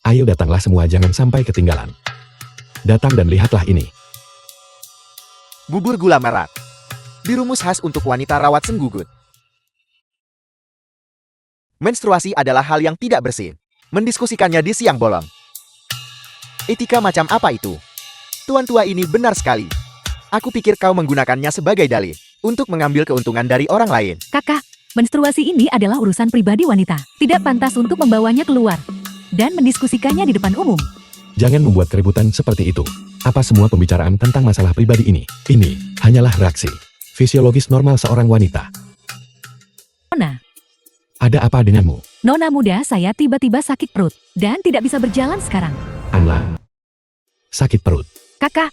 Ayo datanglah semua, jangan sampai ketinggalan. Datang dan lihatlah ini. Bubur gula merah. Dirumus khas untuk wanita rawat senggugut. Menstruasi adalah hal yang tidak bersih. Mendiskusikannya di siang bolong. Etika macam apa itu? Tuan tua ini benar sekali. Aku pikir kau menggunakannya sebagai dalih untuk mengambil keuntungan dari orang lain. Kakak, menstruasi ini adalah urusan pribadi wanita. Tidak pantas untuk membawanya keluar dan mendiskusikannya di depan umum. Jangan membuat keributan seperti itu. Apa semua pembicaraan tentang masalah pribadi ini? Ini hanyalah reaksi fisiologis normal seorang wanita. Nona, Ada apa denganmu? Nona muda saya tiba-tiba sakit perut dan tidak bisa berjalan sekarang. Anla. Sakit perut. Kakak,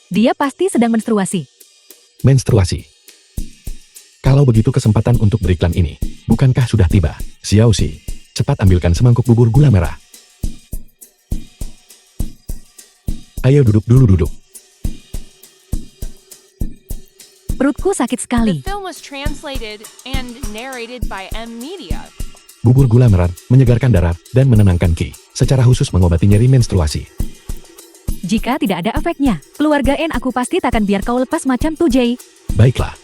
dia pasti sedang menstruasi. Menstruasi. Kalau begitu kesempatan untuk beriklan ini, bukankah sudah tiba? Xiaoxi, cepat ambilkan semangkuk bubur gula merah. Ayo duduk dulu, duduk. Perutku sakit sekali. The film was translated and narrated by M Media. Bubur gula merah menyegarkan darah dan menenangkan Ki, secara khusus mengobati nyeri menstruasi. Jika tidak ada efeknya, keluarga N aku pasti takkan biar kau lepas macam tuh, Jay. Baiklah.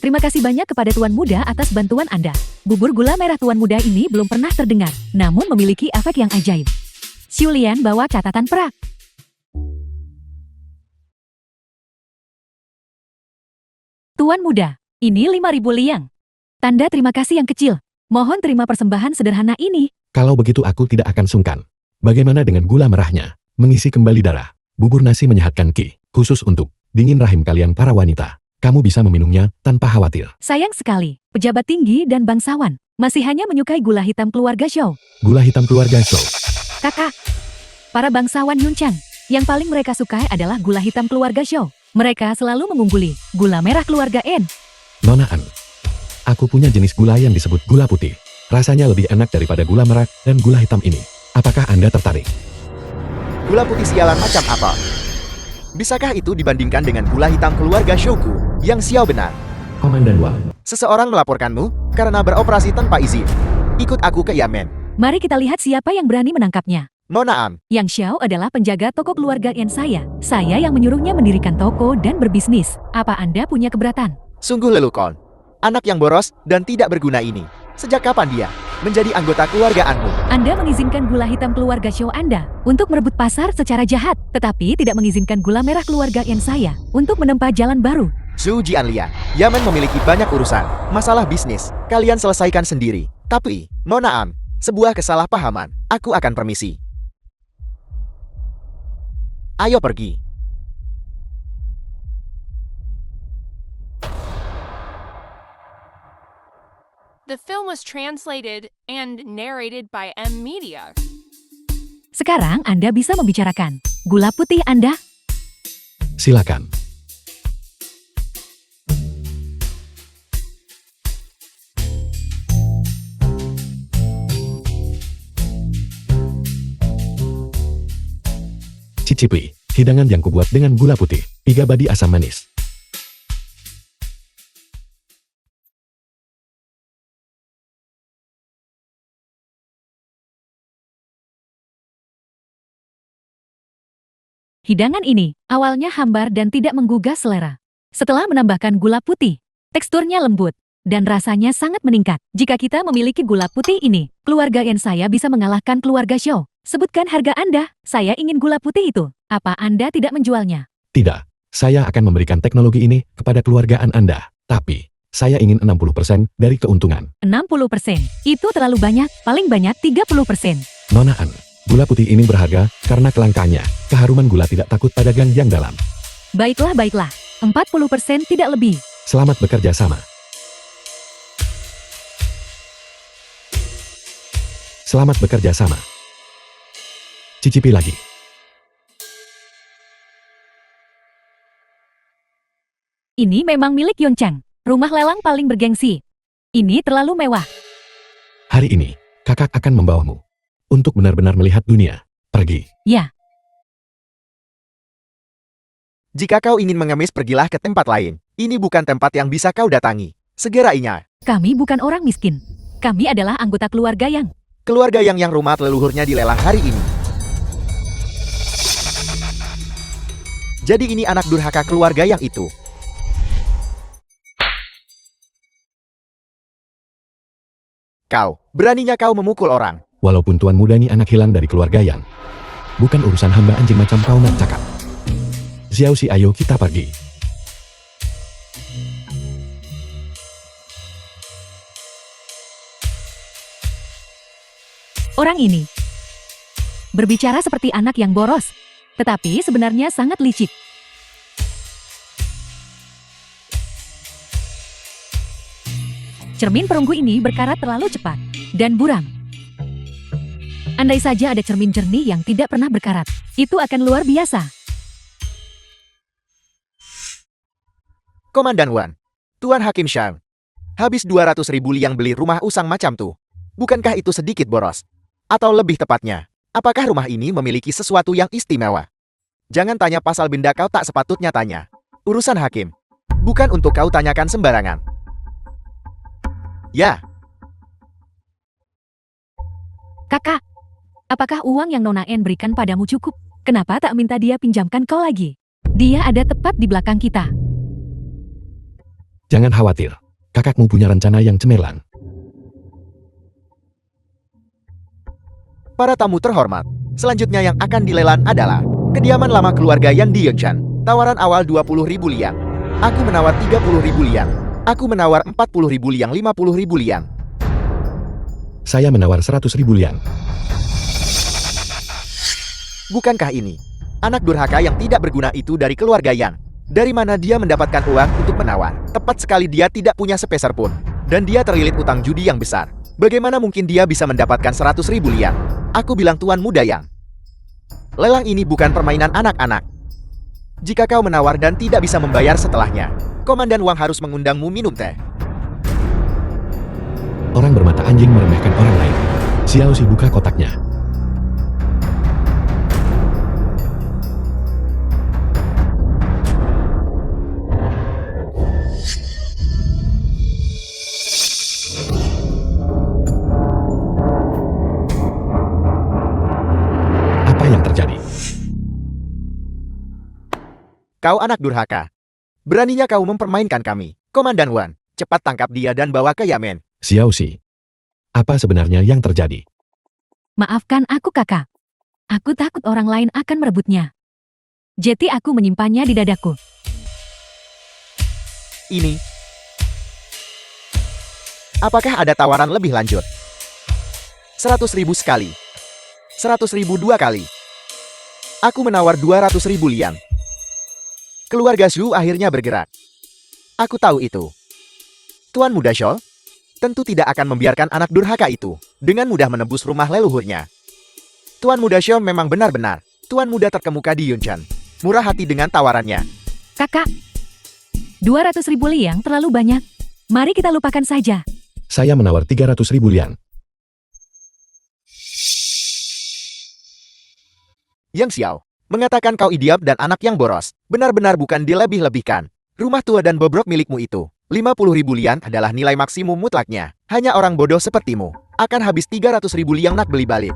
Terima kasih banyak kepada Tuan Muda atas bantuan Anda. Bubur gula merah Tuan Muda ini belum pernah terdengar, namun memiliki efek yang ajaib. Xulian bawa catatan perak. Tuan Muda, ini 5.000 liang. Tanda terima kasih yang kecil. Mohon terima persembahan sederhana ini. Kalau begitu aku tidak akan sungkan. Bagaimana dengan gula merahnya? Mengisi kembali darah. Bubur nasi menyehatkan Ki, khusus untuk dingin rahim kalian para wanita. Kamu bisa meminumnya tanpa khawatir. Sayang sekali, pejabat tinggi dan bangsawan masih hanya menyukai gula hitam keluarga Zhou. Gula hitam keluarga Zhou. Kakak, para bangsawan Yunchang, yang paling mereka sukai adalah gula hitam keluarga Zhou. Mereka selalu mengungguli gula merah keluarga N. Nona An, aku punya jenis gula yang disebut gula putih. Rasanya lebih enak daripada gula merah dan gula hitam ini. Apakah Anda tertarik? Gula putih sialan macam apa? Bisakah itu dibandingkan dengan gula hitam keluarga Shouku yang xiao benar? Komandan Wang. Seseorang melaporkanmu karena beroperasi tanpa izin. Ikut aku ke Yamen. Mari kita lihat siapa yang berani menangkapnya. Nona Am, Yang Xiao adalah penjaga toko keluarga N saya. Saya yang menyuruhnya mendirikan toko dan berbisnis. Apa Anda punya keberatan? sungguh lelukon. Anak yang boros dan tidak berguna ini. Sejak kapan dia menjadi anggota keluarga Anmu? Anda mengizinkan gula hitam keluarga Xiao Anda untuk merebut pasar secara jahat, tetapi tidak mengizinkan gula merah keluarga N saya untuk menempa jalan baru. Zhou Jianlian, Yamen memiliki banyak urusan. Masalah bisnis, kalian selesaikan sendiri. Tapi, Nona Am, sebuah kesalahpahaman. Aku akan permisi. Ayo pergi. The film was translated and narrated by M Media. Sekarang Anda bisa membicarakan. Gula putih Anda? Silakan. Cicipi, hidangan yang kubuat dengan gula putih, 3 badi asam manis. Hidangan ini awalnya hambar dan tidak menggugah selera. Setelah menambahkan gula putih, teksturnya lembut dan rasanya sangat meningkat. Jika kita memiliki gula putih ini, keluarga N saya bisa mengalahkan keluarga Zhou. Sebutkan harga Anda, saya ingin gula putih itu. Apa Anda tidak menjualnya? Tidak, saya akan memberikan teknologi ini kepada keluargaan Anda. Tapi, saya ingin 60% dari keuntungan. 60%. Itu terlalu banyak, paling banyak 30%. Nona An, gula putih ini berharga karena kelangkaannya. Keharuman gula tidak takut pada gang yang dalam. Baiklah, baiklah. 40% tidak lebih. Selamat bekerja sama. Selamat bekerja sama. Cicipi lagi. Ini memang milik Yunchang. Rumah lelang paling bergengsi. Ini terlalu mewah. Hari ini, kakak akan membawamu untuk benar-benar melihat dunia. Pergi. Ya. Jika kau ingin mengemis, pergilah ke tempat lain. Ini bukan tempat yang bisa kau datangi. Segera Inya. Kami bukan orang miskin. Kami adalah anggota keluarga yang... Keluarga yang rumah leluhurnya dilelang hari ini. Jadi ini anak durhaka keluarga yang itu. Kau, beraninya kau memukul orang. Walaupun Tuan Muda ini anak hilang dari keluarga Yang. Bukan urusan hamba anjing macam kau nak cakap. Xiao Si, ayo kita pergi. Orang ini berbicara seperti anak yang boros, tetapi sebenarnya sangat licik. Cermin perunggu ini berkarat terlalu cepat dan buram. Andai saja ada cermin jernih yang tidak pernah berkarat, itu akan luar biasa. Komandan Wan, Tuan Hakim Shang, habis 200.000 liang beli rumah usang macam tuh. Bukankah itu sedikit boros? Atau lebih tepatnya, apakah rumah ini memiliki sesuatu yang istimewa? Jangan tanya pasal benda kau tak sepatutnya tanya. Urusan hakim, bukan untuk kau tanyakan sembarangan. Ya, Kakak, apakah uang yang Nona N berikan padamu cukup? Kenapa tak minta dia pinjamkan kau lagi? Dia ada tepat di belakang kita. Jangan khawatir. Kakakmu punya rencana yang cemerlang. para tamu terhormat, selanjutnya yang akan dilelang adalah kediaman lama keluarga Yan di Yengshan. Tawaran awal 20.000 liang. Aku menawar 30.000 liang. Aku menawar 40.000 liang, 50.000 liang. Saya menawar 100.000 liang. Bukankah ini anak durhaka yang tidak berguna itu dari keluarga Yang? Dari mana dia mendapatkan uang untuk menawar? Tepat sekali, dia tidak punya sepeser pun. Dan dia terlilit utang judi yang besar. Bagaimana mungkin dia bisa mendapatkan 100.000 liang? Aku bilang Tuan Muda Yang, lelang ini bukan permainan anak-anak. Jika kau menawar dan tidak bisa membayar setelahnya, Komandan Wang harus mengundangmu minum teh. Orang bermata anjing meremehkan orang lain. Xiao Si buka kotaknya. Apa yang terjadi? Kau anak durhaka. Beraninya kau mempermainkan kami. Komandan Wan, cepat tangkap dia dan bawa ke Yamen. Xiao Si, apa sebenarnya yang terjadi? Maafkan aku kakak. Aku takut orang lain akan merebutnya. Jadi aku menyimpannya di dadaku. Ini. Apakah ada tawaran lebih lanjut? 100.000 sekali. 100.000 dua kali. Aku menawar 200.000 liang. Keluarga Zhu akhirnya bergerak. Aku tahu itu. Tuan Muda Shou tentu tidak akan membiarkan anak durhaka itu dengan mudah menembus rumah leluhurnya. Tuan Muda Shou memang benar-benar Tuan Muda terkemuka di Yunshan. Murah hati dengan tawarannya. Kakak, 200.000 liang terlalu banyak. Mari kita lupakan saja. Saya menawar 300.000 liang. Yang Xiao mengatakan kau idiot dan anak yang boros. Benar-benar bukan dilebih-lebihkan. Rumah tua dan bobrok milikmu itu, 50.000 liang adalah nilai maksimum mutlaknya. Hanya orang bodoh sepertimu akan habis 300.000 liang nak beli balik.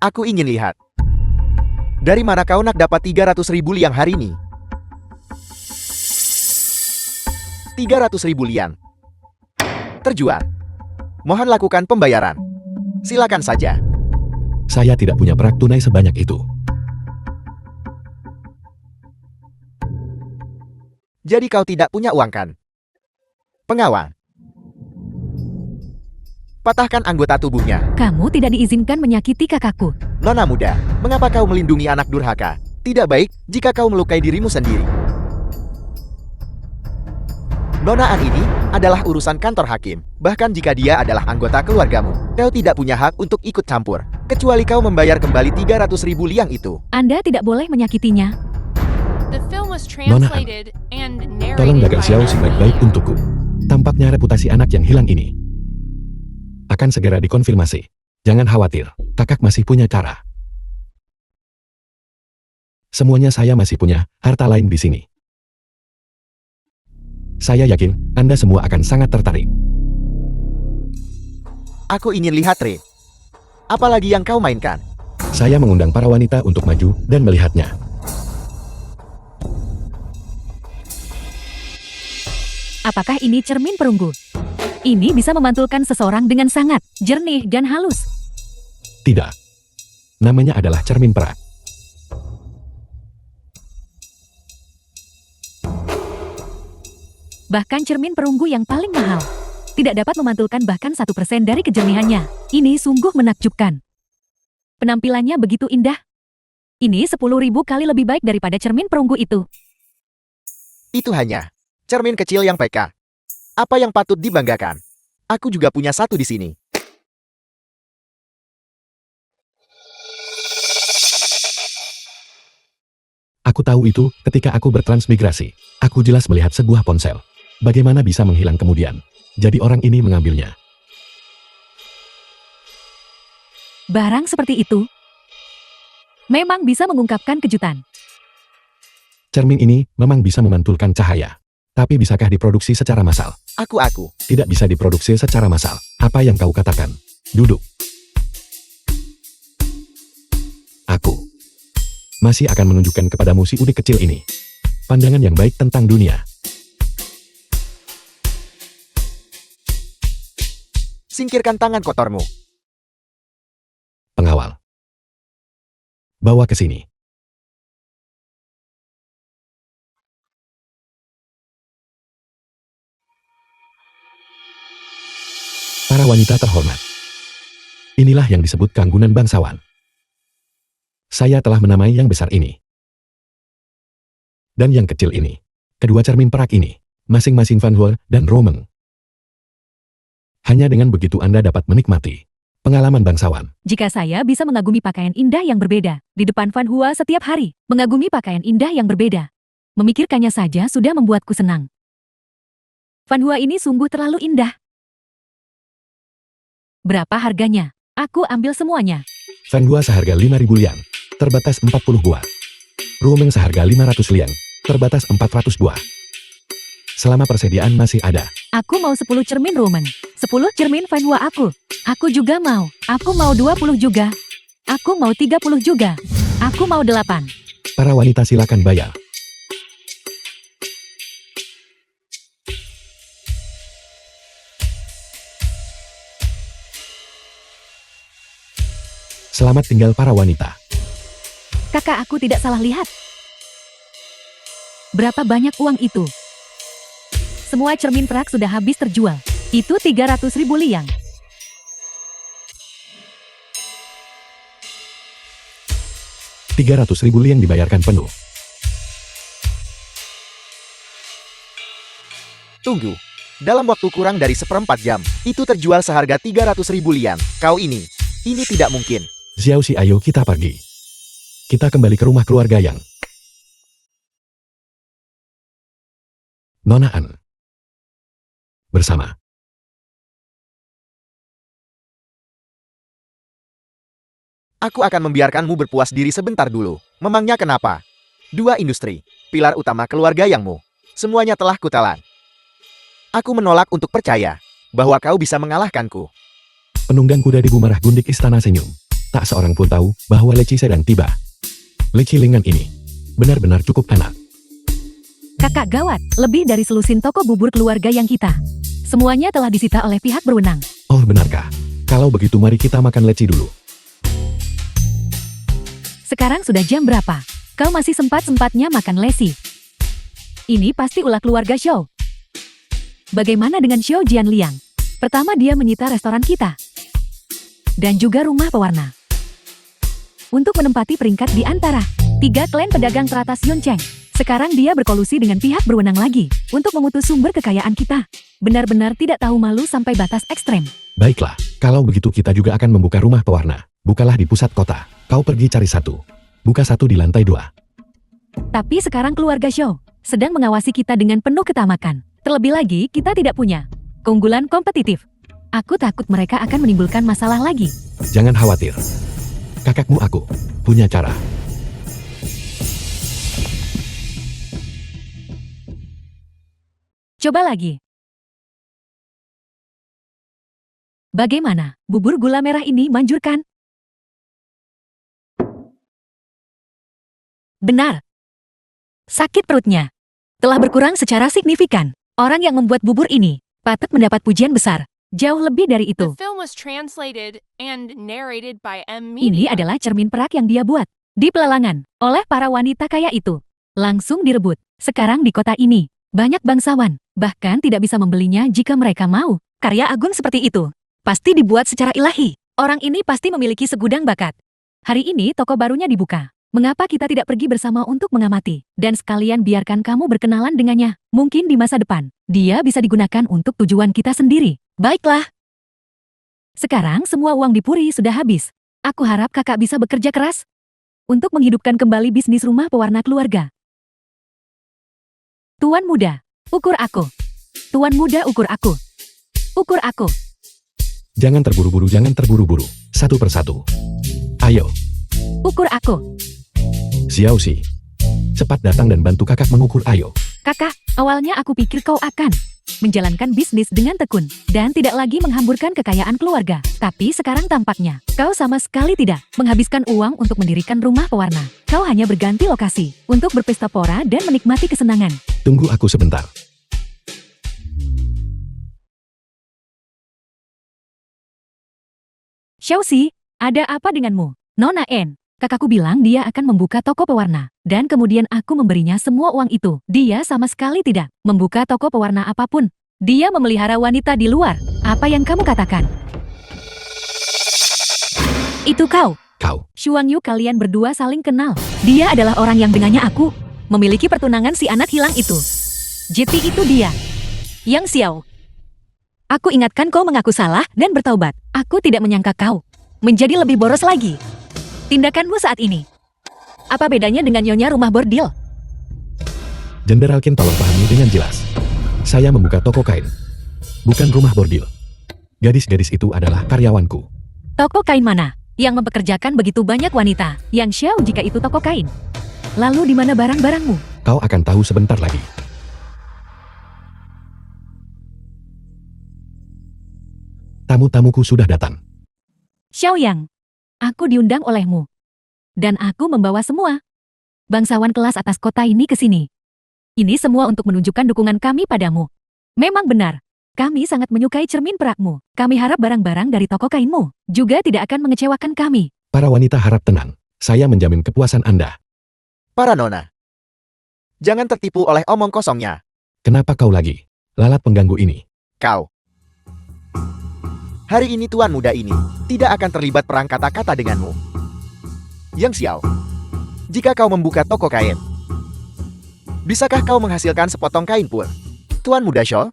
Aku ingin lihat. Dari mana kau nak dapat 300.000 liang hari ini? 300.000 liang. Terjual. Mohon lakukan pembayaran. Silakan saja. Saya tidak punya perak tunai sebanyak itu. Jadi kau tidak punya uang kan? Pengawal. Patahkan anggota tubuhnya. Kamu tidak diizinkan menyakiti kakakku. Nona muda, mengapa kau melindungi anak durhaka? Tidak baik jika kau melukai dirimu sendiri. Nona An ini adalah urusan kantor hakim. Bahkan jika dia adalah anggota keluargamu, kau tidak punya hak untuk ikut campur. Kecuali kau membayar kembali 300.000 liang itu. Anda tidak boleh menyakitinya. The film was Nona An, translated and tolong narrated jaga by Xiao Si baik-baik untukku. Tampaknya reputasi anak yang hilang ini akan segera dikonfirmasi. Jangan khawatir, kakak masih punya cara. Semuanya saya masih punya harta lain di sini. Saya yakin Anda semua akan sangat tertarik. Aku ingin lihat trade. Apalagi yang kau mainkan? Saya mengundang para wanita untuk maju dan melihatnya. Apakah ini cermin perunggu? Ini bisa memantulkan seseorang dengan sangat jernih dan halus. Tidak. Namanya adalah cermin perak. Bahkan cermin perunggu yang paling mahal tidak dapat memantulkan bahkan 1% dari kejernihannya. Ini sungguh menakjubkan. Penampilannya begitu indah. Ini 10.000 kali lebih baik daripada cermin perunggu itu. Itu hanya cermin kecil yang PK. Apa yang patut dibanggakan? Aku juga punya satu di sini. Aku tahu itu ketika aku bertransmigrasi. Aku jelas melihat sebuah ponsel. Bagaimana bisa menghilang kemudian? Jadi orang ini mengambilnya. Barang seperti itu memang bisa mengungkapkan kejutan. Cermin ini memang bisa memantulkan cahaya. Tapi bisakah diproduksi secara massal? Aku. Tidak bisa diproduksi secara massal. Apa yang kau katakan? Duduk. Aku masih akan menunjukkan kepadamu si udik kecil ini pandangan yang baik tentang dunia. Singkirkan tangan kotormu. Pengawal. Bawa ke sini. Para wanita terhormat. Inilah yang disebut gangguan bangsawan. Saya telah menamai yang besar ini. Dan yang kecil ini. Kedua cermin perak ini. Masing-masing Van Hua dan Romeng. Hanya dengan begitu Anda dapat menikmati pengalaman bangsawan. Jika saya bisa mengagumi pakaian indah yang berbeda di depan Van Hua setiap hari, mengagumi pakaian indah yang berbeda, memikirkannya saja sudah membuatku senang. Van Hua ini sungguh terlalu indah. Berapa harganya? Aku ambil semuanya. Van Hua seharga 5.000 liang, terbatas 40 buah. Romeng seharga 500 liang, terbatas 400 buah. Selama persediaan masih ada. Aku mau 10 cermin Roman. 10 cermin Van Hua aku. Aku juga mau. Aku mau 20 juga. Aku mau 30 juga. Aku mau 8. Para wanita silakan bayar. Selamat tinggal para wanita. Kakak aku tidak salah lihat. Berapa banyak uang itu? Semua cermin perak sudah habis terjual. Itu 300.000 liang. $300.000 liang dibayarkan penuh. Tunggu. Dalam waktu kurang dari 1/4 jam, itu terjual seharga 300.000 liang. Kau ini tidak mungkin. Xiaoxi, ayo kita pergi. Kita kembali ke rumah keluarga Yang. Nona An. Bersama. Aku akan membiarkanmu berpuas diri sebentar dulu. Memangnya kenapa? Dua industri, pilar utama keluarga Yangmu. Semuanya telah kutelan. Aku menolak untuk percaya bahwa kau bisa mengalahkanku. Penunggang kuda di Bumarah Gundik Istana senyum. Tak seorang pun tahu bahwa Leci sedang tiba. Leci Lingan ini benar-benar cukup enak. Kakak gawat, lebih dari selusin toko bubur keluarga yang kita. Semuanya telah disita oleh pihak berwenang. Oh, benarkah? Kalau begitu mari kita makan leci dulu. Sekarang sudah jam berapa? Kau masih sempat-sempatnya makan lesi. Ini pasti ulah keluarga Xiao. Bagaimana dengan Xiao Jianliang? Pertama dia menyita restoran kita. Dan juga rumah pewarna. Untuk menempati peringkat di antara 3 klan pedagang teratas Yuncheng. Sekarang dia berkolusi dengan pihak berwenang lagi untuk memutus sumber kekayaan kita. Benar-benar tidak tahu malu sampai batas ekstrem. Baiklah, kalau begitu kita juga akan membuka rumah pewarna. Bukalah di pusat kota. Kau pergi cari satu. Buka satu di lantai 2. Tapi sekarang keluarga Xiao sedang mengawasi kita dengan penuh ketamakan. Terlebih lagi, kita tidak punya keunggulan kompetitif. Aku takut mereka akan menimbulkan masalah lagi. Jangan khawatir. Kakakmu aku punya cara. Coba lagi. Bagaimana? Bubur gula merah ini manjur kan? Benar. Sakit perutnya telah berkurang secara signifikan. Orang yang membuat bubur ini patut mendapat pujian besar. Jauh lebih dari itu. The film was translated and narrated by M. Ini Media. adalah cermin perak yang dia buat di pelelangan oleh para wanita kaya itu. Langsung direbut. Sekarang di kota ini, banyak bangsawan bahkan tidak bisa membelinya jika mereka mau. Karya agung seperti itu pasti dibuat secara ilahi. Orang ini pasti memiliki segudang bakat. Hari ini toko barunya dibuka. Mengapa kita tidak pergi bersama untuk mengamati? Dan sekalian biarkan kamu berkenalan dengannya. Mungkin di masa depan, dia bisa digunakan untuk tujuan kita sendiri. Baiklah. Sekarang semua uang di Puri sudah habis. Aku harap kakak bisa bekerja keras untuk menghidupkan kembali bisnis rumah pewarna keluarga. Tuan muda, ukur aku. Tuan muda, ukur aku. Ukur aku. Jangan terburu-buru, jangan terburu-buru. Satu persatu. Ayo, Ukur aku. Xiaoxi. Cepat datang dan bantu kakak mengukur, ayo. Kakak, awalnya aku pikir kau akan menjalankan bisnis dengan tekun dan tidak lagi menghamburkan kekayaan keluarga. Tapi sekarang tampaknya kau sama sekali tidak menghabiskan uang untuk mendirikan rumah pewarna. Kau hanya berganti lokasi untuk berpesta pora dan menikmati kesenangan. Tunggu aku sebentar. Xiaoxi, ada apa denganmu? Nona N, kakakku bilang dia akan membuka toko pewarna. Dan kemudian aku memberinya semua uang itu. Dia sama sekali tidak membuka toko pewarna apapun. Dia memelihara wanita di luar. Apa yang kamu katakan? Itu kau. Kau. Xuang Yu, kalian berdua saling kenal. Dia adalah orang yang dengannya aku memiliki pertunangan si anak hilang itu. JT itu dia. Yang Xiao. Aku ingatkan kau mengaku salah dan bertaubat. Aku tidak menyangka kau menjadi lebih boros lagi. Tindakanmu saat ini. Apa bedanya dengan nyonya rumah bordil? Jenderal Qin, tolong pahami dengan jelas. Saya membuka toko kain, bukan rumah bordil. Gadis-gadis itu adalah karyawanku. Toko kain mana yang mempekerjakan begitu banyak wanita? Yang Xiao, jika itu toko kain. Lalu di mana barang-barangmu? Kau akan tahu sebentar lagi. Tamu-tamuku sudah datang. Xiao Yang, aku diundang olehmu. Dan aku membawa semua bangsawan kelas atas kota ini ke sini. Ini semua untuk menunjukkan dukungan kami padamu. Memang benar, kami sangat menyukai cermin perakmu. Kami harap barang-barang dari toko kainmu juga tidak akan mengecewakan kami. Para wanita harap tenang. Saya menjamin kepuasan Anda. Para nona. Jangan tertipu oleh omong kosongnya. Kenapa kau lagi? Lalat pengganggu ini. Kau. Hari ini tuan muda ini tidak akan terlibat perang kata-kata denganmu. Yang Xiao, jika kau membuka toko kain, bisakah kau menghasilkan sepotong kain pun? Tuan muda Shou,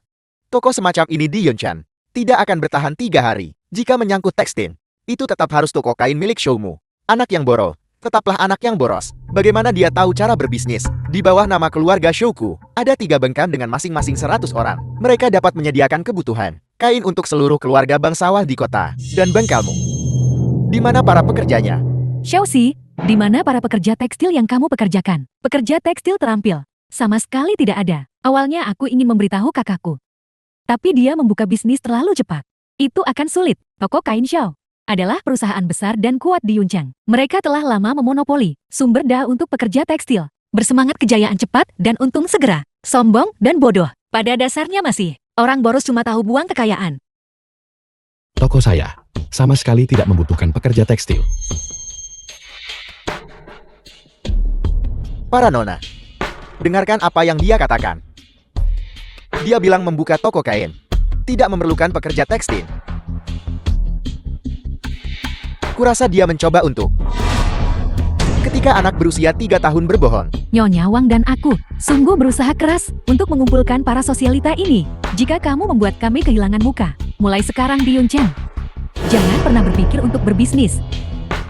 toko semacam ini di Yunshan tidak akan bertahan 3 hari. Jika menyangkut tekstil, itu tetap harus toko kain milik Shoumu. Anak yang boros, tetaplah anak yang boros. Bagaimana dia tahu cara berbisnis? Di bawah nama keluarga Shouku, ada 3 bengkel dengan masing-masing 100 orang. Mereka dapat menyediakan kebutuhan kain untuk seluruh keluarga bangsawan di kota. Dan bengkelmu, di mana para pekerjanya? Xiaoxi, di mana para pekerja tekstil yang kamu pekerjakan? Pekerja tekstil terampil. Sama sekali tidak ada. Awalnya aku ingin memberitahu kakakku. Tapi dia membuka bisnis terlalu cepat. Itu akan sulit. Toko kain Xiao adalah perusahaan besar dan kuat di Yuncheng. Mereka telah lama memonopoli sumber daya untuk pekerja tekstil. Bersemangat kejayaan cepat dan untung segera. Sombong dan bodoh. Pada dasarnya masih. Orang boros cuma tahu buang kekayaan. Toko saya sama sekali tidak membutuhkan pekerja tekstil. Para nona, dengarkan apa yang dia katakan. Dia bilang membuka toko kain tidak memerlukan pekerja tekstil. Kurasa dia mencoba untuk ketika anak berusia 3 tahun berbohong. Nyonya Wang dan aku sungguh berusaha keras untuk mengumpulkan para sosialita ini. Jika kamu membuat kami kehilangan muka, mulai sekarang di Yuncheng, jangan pernah berpikir untuk berbisnis.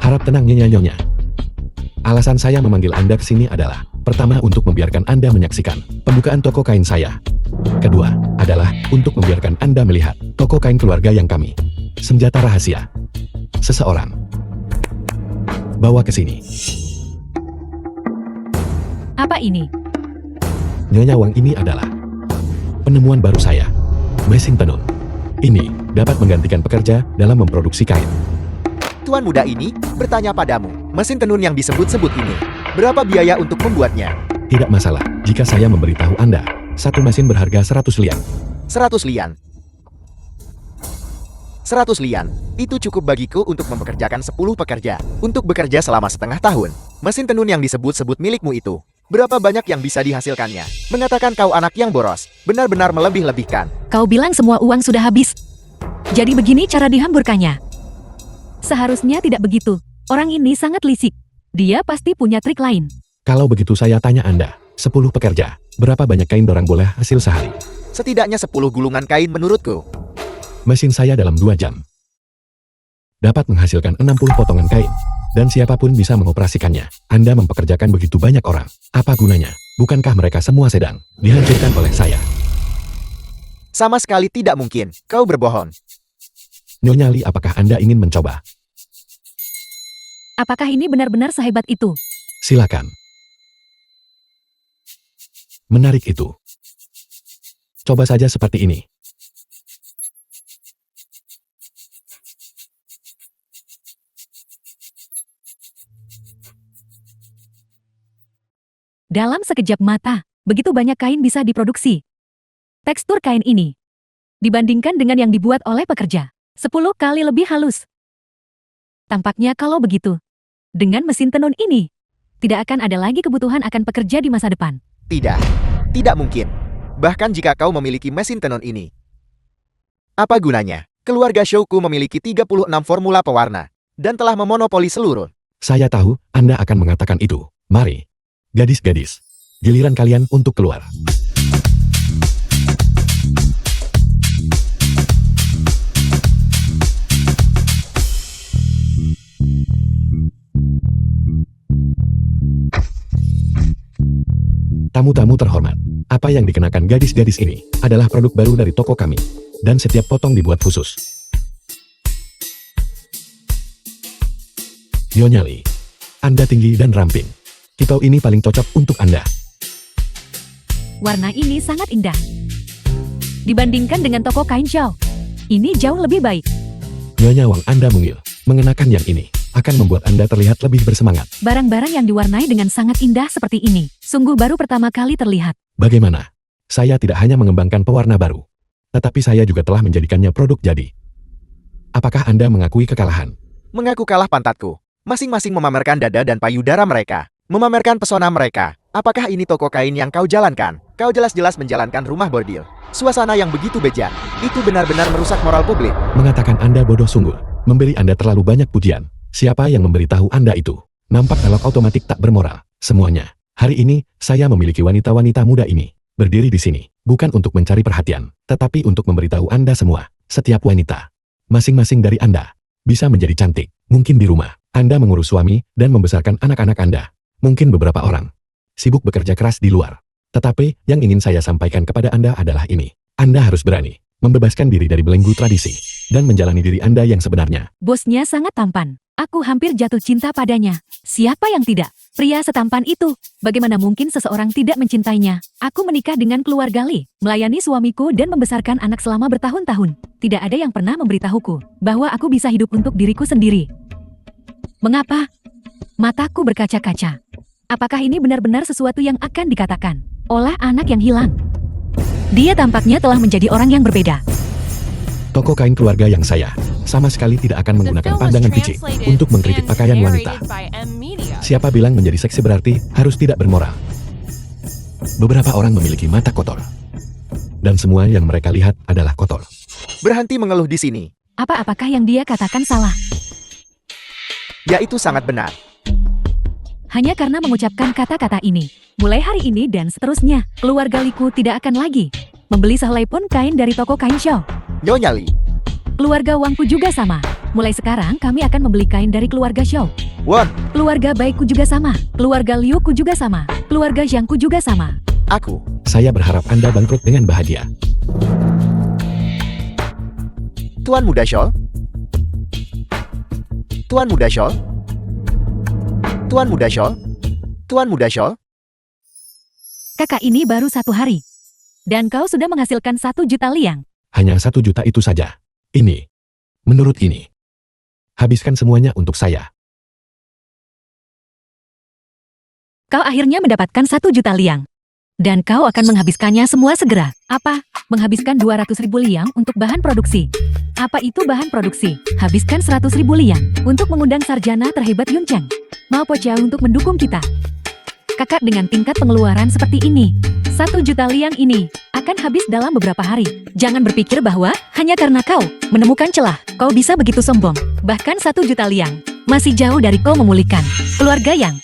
Harap tenang, Nyonya. Alasan saya memanggil Anda ke sini adalah, pertama untuk membiarkan Anda menyaksikan pembukaan toko kain saya. Kedua adalah untuk membiarkan Anda melihat toko kain keluarga yang kami senjata rahasia. Seseorang bawa ke sini. Apa ini? Nyonya Wang, ini adalah Penemuan baru saya. Mesin tenun. Ini dapat menggantikan pekerja dalam memproduksi kain. Tuan muda ini bertanya padamu, mesin tenun yang disebut-sebut ini, berapa biaya untuk membuatnya? Tidak masalah jika saya memberitahu Anda. Satu mesin berharga 100 lian. 100 lian. 100 lian, itu cukup bagiku untuk mempekerjakan 10 pekerja, untuk bekerja selama setengah tahun. Mesin tenun yang disebut-sebut milikmu itu, berapa banyak yang bisa dihasilkannya? Mengatakan kau anak yang boros, benar-benar melebih-lebihkan. Kau bilang semua uang sudah habis. Jadi begini cara dihamburkannya. Seharusnya tidak begitu. Orang ini sangat licik. Dia pasti punya trik lain. Kalau begitu saya tanya Anda, 10 pekerja, berapa banyak kain dorang boleh hasil sehari? Setidaknya 10 gulungan kain menurutku. Mesin saya dalam 2 jam dapat menghasilkan 60 potongan kain. Dan siapapun bisa mengoperasikannya. Anda mempekerjakan begitu banyak orang. Apa gunanya? Bukankah mereka semua sedang dihancurkan oleh saya? Sama sekali tidak mungkin, kau berbohong. Nyonya Li, apakah Anda ingin mencoba? Apakah ini benar-benar sehebat itu? Silakan. Menarik itu. Coba saja seperti ini. Dalam sekejap mata, begitu banyak kain bisa diproduksi. Tekstur kain ini dibandingkan dengan yang dibuat oleh pekerja, 10 kali lebih halus. Tampaknya kalau begitu, dengan mesin tenun ini, tidak akan ada lagi kebutuhan akan pekerja di masa depan. Tidak, tidak mungkin. Bahkan jika kau memiliki mesin tenun ini. Apa gunanya? Keluarga Shouku memiliki 36 formula pewarna, dan telah memonopoli seluruh. Saya tahu Anda akan mengatakan itu. Mari, gadis-gadis, giliran kalian untuk keluar. Tamu-tamu terhormat, apa yang dikenakan gadis-gadis ini adalah produk baru dari toko kami, dan setiap potong dibuat khusus. Nyonya Li, Anda tinggi dan ramping. Kitau ini paling cocok untuk Anda. Warna ini sangat indah. Dibandingkan dengan toko kain Xiao, ini jauh lebih baik. Nyonya Wang, Anda mungil. Mengenakan yang ini akan membuat Anda terlihat lebih bersemangat. Barang-barang yang diwarnai dengan sangat indah seperti ini, sungguh baru pertama kali terlihat. Bagaimana? Saya tidak hanya mengembangkan pewarna baru, tetapi saya juga telah menjadikannya produk jadi. Apakah Anda mengakui kekalahan? Mengaku kalah pantatku. Masing-masing memamerkan dada dan payudara mereka. Memamerkan pesona mereka. Apakah ini toko kain yang kau jalankan? Kau jelas-jelas menjalankan rumah bordil. Suasana yang begitu bejat. Itu benar-benar merusak moral publik. Mengatakan Anda bodoh sungguh. Memberi Anda terlalu banyak pujian. Siapa yang memberitahu Anda itu? Nampak elok otomatik tak bermoral. Semuanya. Hari ini, saya memiliki wanita-wanita muda ini. Berdiri di sini. Bukan untuk mencari perhatian. Tetapi untuk memberitahu Anda semua. Setiap wanita. Masing-masing dari Anda. Bisa menjadi cantik. Mungkin di rumah. Anda mengurus suami dan membesarkan anak-anak Anda. Mungkin beberapa orang sibuk bekerja keras di luar. Tetapi, yang ingin saya sampaikan kepada Anda adalah ini. Anda harus berani membebaskan diri dari belenggu tradisi dan menjalani diri Anda yang sebenarnya. Bosnya sangat tampan. Aku hampir jatuh cinta padanya. Siapa yang tidak? Pria setampan itu. Bagaimana mungkin seseorang tidak mencintainya? Aku menikah dengan keluarga Li, melayani suamiku dan membesarkan anak selama bertahun-tahun. Tidak ada yang pernah memberitahuku bahwa aku bisa hidup untuk diriku sendiri. Mengapa? Mataku berkaca-kaca. Apakah ini benar-benar sesuatu yang akan dikatakan oleh anak yang hilang? Dia tampaknya telah menjadi orang yang berbeda. Toko kain keluarga yang saya sama sekali tidak akan The menggunakan film was pandangan picik translated untuk mengkritik and pakaian wanita. narrated by M Media. Siapa bilang menjadi seksi berarti harus tidak bermoral? Beberapa orang memiliki mata kotor. Dan semua yang mereka lihat adalah kotor. Berhenti mengeluh di sini. Apakah yang dia katakan salah? Ya, itu sangat benar. Hanya karena mengucapkan kata-kata ini. Mulai hari ini dan seterusnya, keluarga Liku tidak akan lagi membeli sehelai pun kain dari toko kain Xiao. Nyonya Li. Keluarga Wangku juga sama. Mulai sekarang kami akan membeli kain dari keluarga Xiao. Won, Keluarga Baikku juga sama. Keluarga Liuku juga sama. Keluarga Zhangku juga sama. aku. Saya berharap Anda bangkrut dengan bahagia. Tuan Muda Shawl? Tuan Muda Shawl? Tuan Muda Shawl? Tuan Muda Shawl? Kakak ini baru 1 hari. Dan kau sudah menghasilkan 1 juta liang. Hanya 1 juta itu saja. Ini. Menurut ini. Habiskan semuanya untuk saya. Kau akhirnya mendapatkan 1 juta liang. Dan kau akan menghabiskannya semua segera. Apa? Menghabiskan 200.000 liang untuk bahan produksi. Apa itu bahan produksi? Habiskan 100.000 liang untuk mengundang sarjana terhebat Yun Cheng. Mau Po Chiao untuk mendukung kita. Kakak dengan tingkat pengeluaran seperti ini, 1 juta liang ini akan habis dalam beberapa hari. Jangan berpikir bahwa hanya karena kau menemukan celah, kau bisa begitu sombong. Bahkan 1 juta liang masih jauh dari kau memulihkan keluarga yang...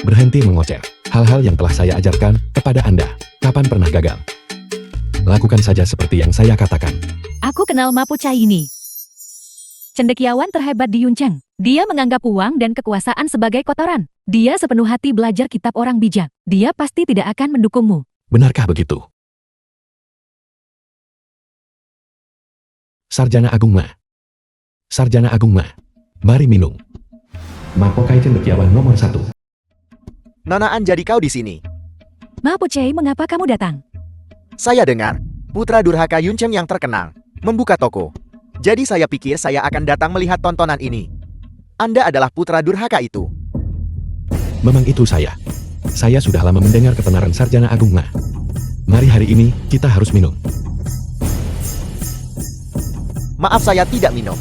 Berhenti mengoceh. Hal-hal yang telah saya ajarkan kepada Anda. Kapan pernah gagal? Lakukan saja seperti yang saya katakan. Aku kenal Ma Po Chai ini. Cendekiawan terhebat di Yun Cheng. Dia menganggap uang dan kekuasaan sebagai kotoran. Dia sepenuh hati belajar kitab orang bijak. Dia pasti tidak akan mendukungmu. Benarkah begitu? Sarjana Agung Ma. Sarjana Agung Ma. Mari minum. Ma Po Kai cendekiawan nomor 1. Nonaan jadi kau di sini. Ma Po Chai, mengapa kamu datang? Saya dengar, putra durhaka Yun Cheng yang terkenal, membuka toko. Jadi saya pikir saya akan datang melihat tontonan ini. Anda adalah putra durhaka itu. Memang itu saya. Saya sudah lama mendengar ketenaran Sarjana Agung Ma. Mari hari ini, kita harus minum. Maaf saya tidak minum.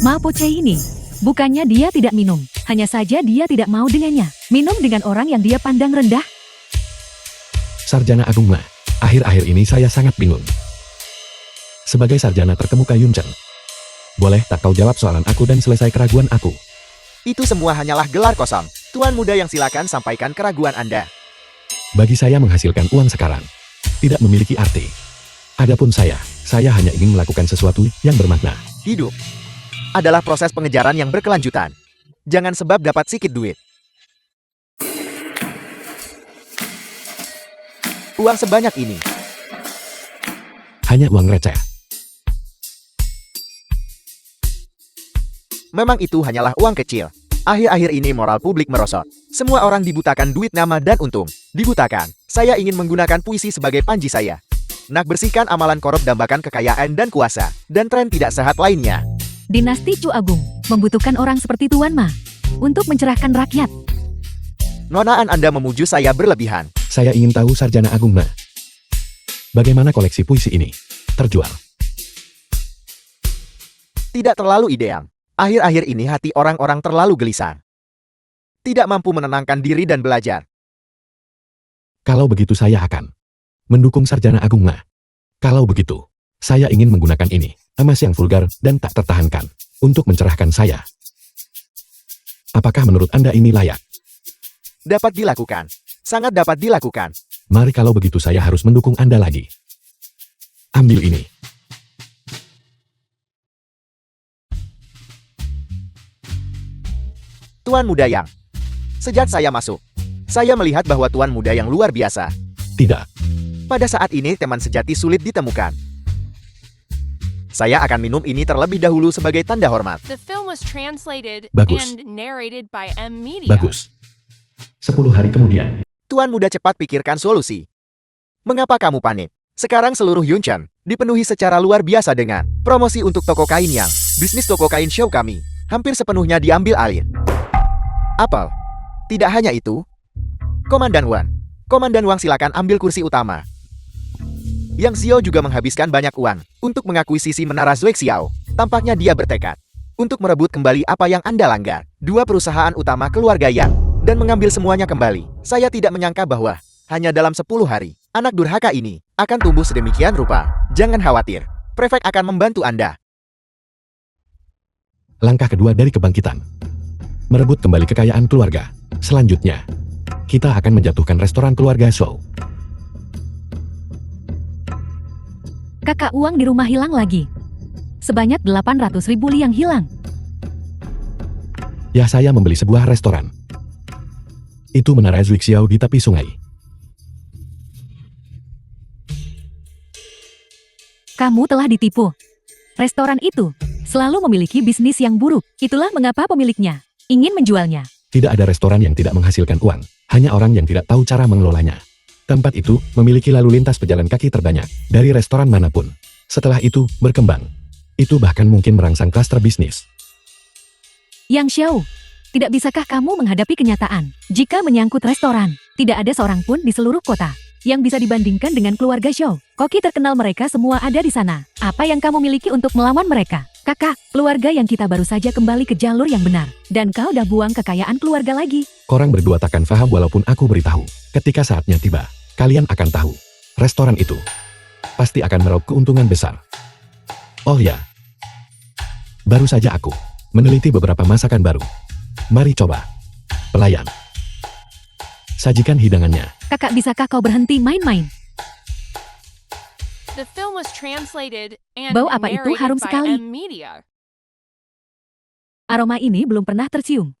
Ma Po Chai ini, bukannya dia tidak minum. Hanya saja dia tidak mau dengannya. Minum dengan orang yang dia pandang rendah. Sarjana Agung Ma, akhir-akhir ini saya sangat bingung. Sebagai sarjana terkemuka Yun Cheng, boleh tak kau jawab soalan aku dan selesai keraguan aku? Itu semua hanyalah gelar kosong. Tuan muda yang silakan sampaikan keraguan Anda. Bagi saya menghasilkan uang sekarang tidak memiliki arti. Adapun saya hanya ingin melakukan sesuatu yang bermakna. Hidup adalah proses pengejaran yang berkelanjutan. Jangan sebab dapat sedikit duit. Uang sebanyak ini. Hanya uang receh. Memang itu hanyalah uang kecil. Akhir-akhir ini moral publik merosot. Semua orang dibutakan duit, nama dan untung. Dibutakan. Saya ingin menggunakan puisi sebagai panji saya. Nak bersihkan amalan korup, dambakan kekayaan dan kuasa. Dan tren tidak sehat lainnya. Dinasti Chu Agung membutuhkan orang seperti Tuan Ma untuk mencerahkan rakyat. Nonaan Anda memuju saya berlebihan. Saya ingin tahu Sarjana Agung Ma, bagaimana koleksi puisi ini terjual? Tidak terlalu ideal. Akhir-akhir ini hati orang-orang terlalu gelisah. Tidak mampu menenangkan diri dan belajar. Kalau begitu saya akan mendukung Sarjana Agung Ma. Kalau begitu, saya ingin menggunakan ini, emas yang vulgar dan tak tertahankan, untuk mencerahkan saya. Apakah menurut Anda ini layak? Dapat dilakukan. Sangat dapat dilakukan. Mari kalau begitu saya harus mendukung Anda lagi. Ambil ini. Tuan muda yang... Sejak saya masuk, saya melihat bahwa tuan muda yang luar biasa. Tidak. Pada saat ini teman sejati sulit ditemukan. Saya akan minum ini terlebih dahulu sebagai tanda hormat. The film was translated Bagus. and narrated by M Media. Bagus. 10 hari kemudian. Tuan muda, cepat pikirkan solusi. Mengapa kamu panik? Sekarang seluruh Yun Cheng dipenuhi secara luar biasa dengan promosi untuk toko kain yang bisnis toko kain show kami hampir sepenuhnya diambil alih. Apel. Tidak hanya itu. Komandan Wang silakan ambil kursi utama. Yang Xiao juga menghabiskan banyak uang untuk mengakuisisi menara Zhuge Xiao. Tampaknya dia bertekad untuk merebut kembali apa yang Anda langgar. 2 perusahaan utama keluarga Yang dan mengambil semuanya kembali. Saya tidak menyangka bahwa hanya dalam 10 hari, anak durhaka ini akan tumbuh sedemikian rupa. Jangan khawatir, prefek akan membantu Anda. Langkah kedua dari kebangkitan. Merebut kembali kekayaan keluarga. Selanjutnya, kita akan menjatuhkan restoran keluarga Zhou. Kakak, uang di rumah hilang lagi. Sebanyak 800.000 liang hilang. Ya, saya membeli sebuah restoran. Itu menara Zhuge Xiao di tepi sungai. Kamu telah ditipu. Restoran itu selalu memiliki bisnis yang buruk. Itulah mengapa pemiliknya ingin menjualnya. Tidak ada restoran yang tidak menghasilkan uang. Hanya orang yang tidak tahu cara mengelolanya. Tempat itu memiliki lalu lintas pejalan kaki terbanyak dari restoran manapun. Setelah itu, berkembang. Itu bahkan mungkin merangsang klaster bisnis. Yang Xiao, tidak bisakah kamu menghadapi kenyataan? Jika menyangkut restoran, tidak ada seorang pun di seluruh kota yang bisa dibandingkan dengan keluarga Xiao. Koki terkenal mereka semua ada di sana. Apa yang kamu miliki untuk melawan mereka? Kakak, keluarga yang kita baru saja kembali ke jalur yang benar. Dan kau udah buang kekayaan keluarga lagi. Korang berdua takkan paham walaupun aku beritahu. Ketika saatnya tiba, kalian akan tahu. Restoran itu pasti akan meraup keuntungan besar. Oh ya, baru saja aku meneliti beberapa masakan baru. Mari coba. Pelayan, sajikan hidangannya. Kakak, bisakah kau berhenti main-main? The film was translated and Bau apa itu narrated harum by sekali. M Media. Aroma ini belum pernah tercium.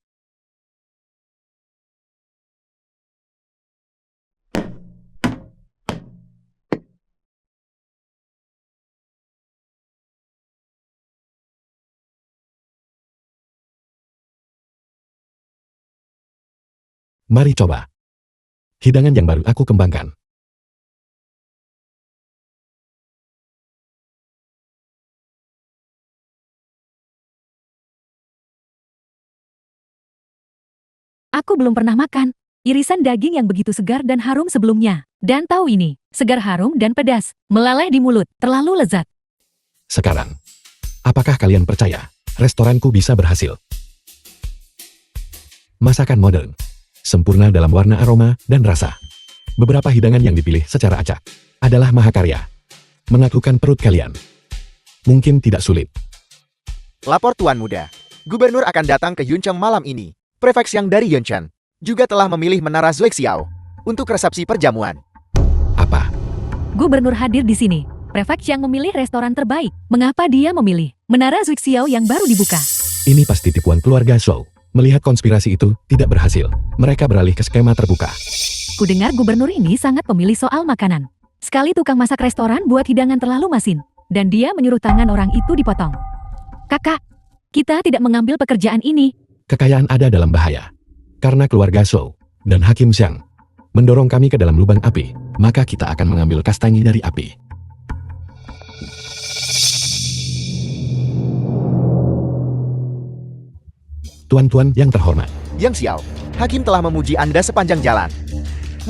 Mari coba. Hidangan yang baru aku kembangkan. Aku belum pernah makan irisan daging yang begitu segar dan harum sebelumnya. Dan tahu ini, segar harum dan pedas, melaleh di mulut, terlalu lezat. Sekarang, apakah kalian percaya restoranku bisa berhasil? Masakan modern, sempurna dalam warna, aroma, dan rasa. Beberapa hidangan yang dipilih secara acak adalah mahakarya. Menaklukkan perut kalian mungkin tidak sulit. Lapor Tuan Muda. Gubernur akan datang ke Yuncheng malam ini. Prefek Xiang dari Yuncheng juga telah memilih Menara Zuixiao untuk resepsi perjamuan. Apa? Gubernur hadir di sini. Prefek yang memilih restoran terbaik. Mengapa dia memilih Menara Zuixiao yang baru dibuka? Ini pasti tipuan keluarga Zhou. Melihat konspirasi itu tidak berhasil, mereka beralih ke skema terbuka. Kudengar gubernur ini sangat pemilih soal makanan. Sekali tukang masak restoran buat hidangan terlalu masin, dan dia menyuruh tangan orang itu dipotong. Kakak, kita tidak mengambil pekerjaan ini. Kekayaan ada dalam bahaya. Karena keluarga Zhou dan Hakim Xiang mendorong kami ke dalam lubang api, maka kita akan mengambil kastani dari api. Tuan-tuan yang terhormat, Yang Xiao, Hakim telah memuji Anda sepanjang jalan.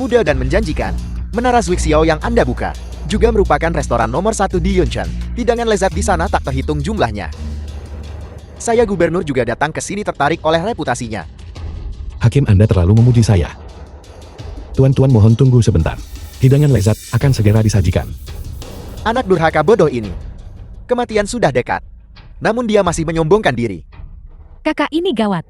Mudah dan menjanjikan. Menara Zuixiao yang Anda buka juga merupakan restoran nomor 1 di Yuncheng. Hidangan lezat di sana tak terhitung jumlahnya. Saya gubernur juga datang ke sini tertarik oleh reputasinya. Hakim, Anda terlalu memuji saya. Tuan-tuan mohon tunggu sebentar. Hidangan lezat akan segera disajikan. Anak durhaka bodoh ini. Kematian sudah dekat. Namun dia masih menyombongkan diri. Kakak, ini gawat.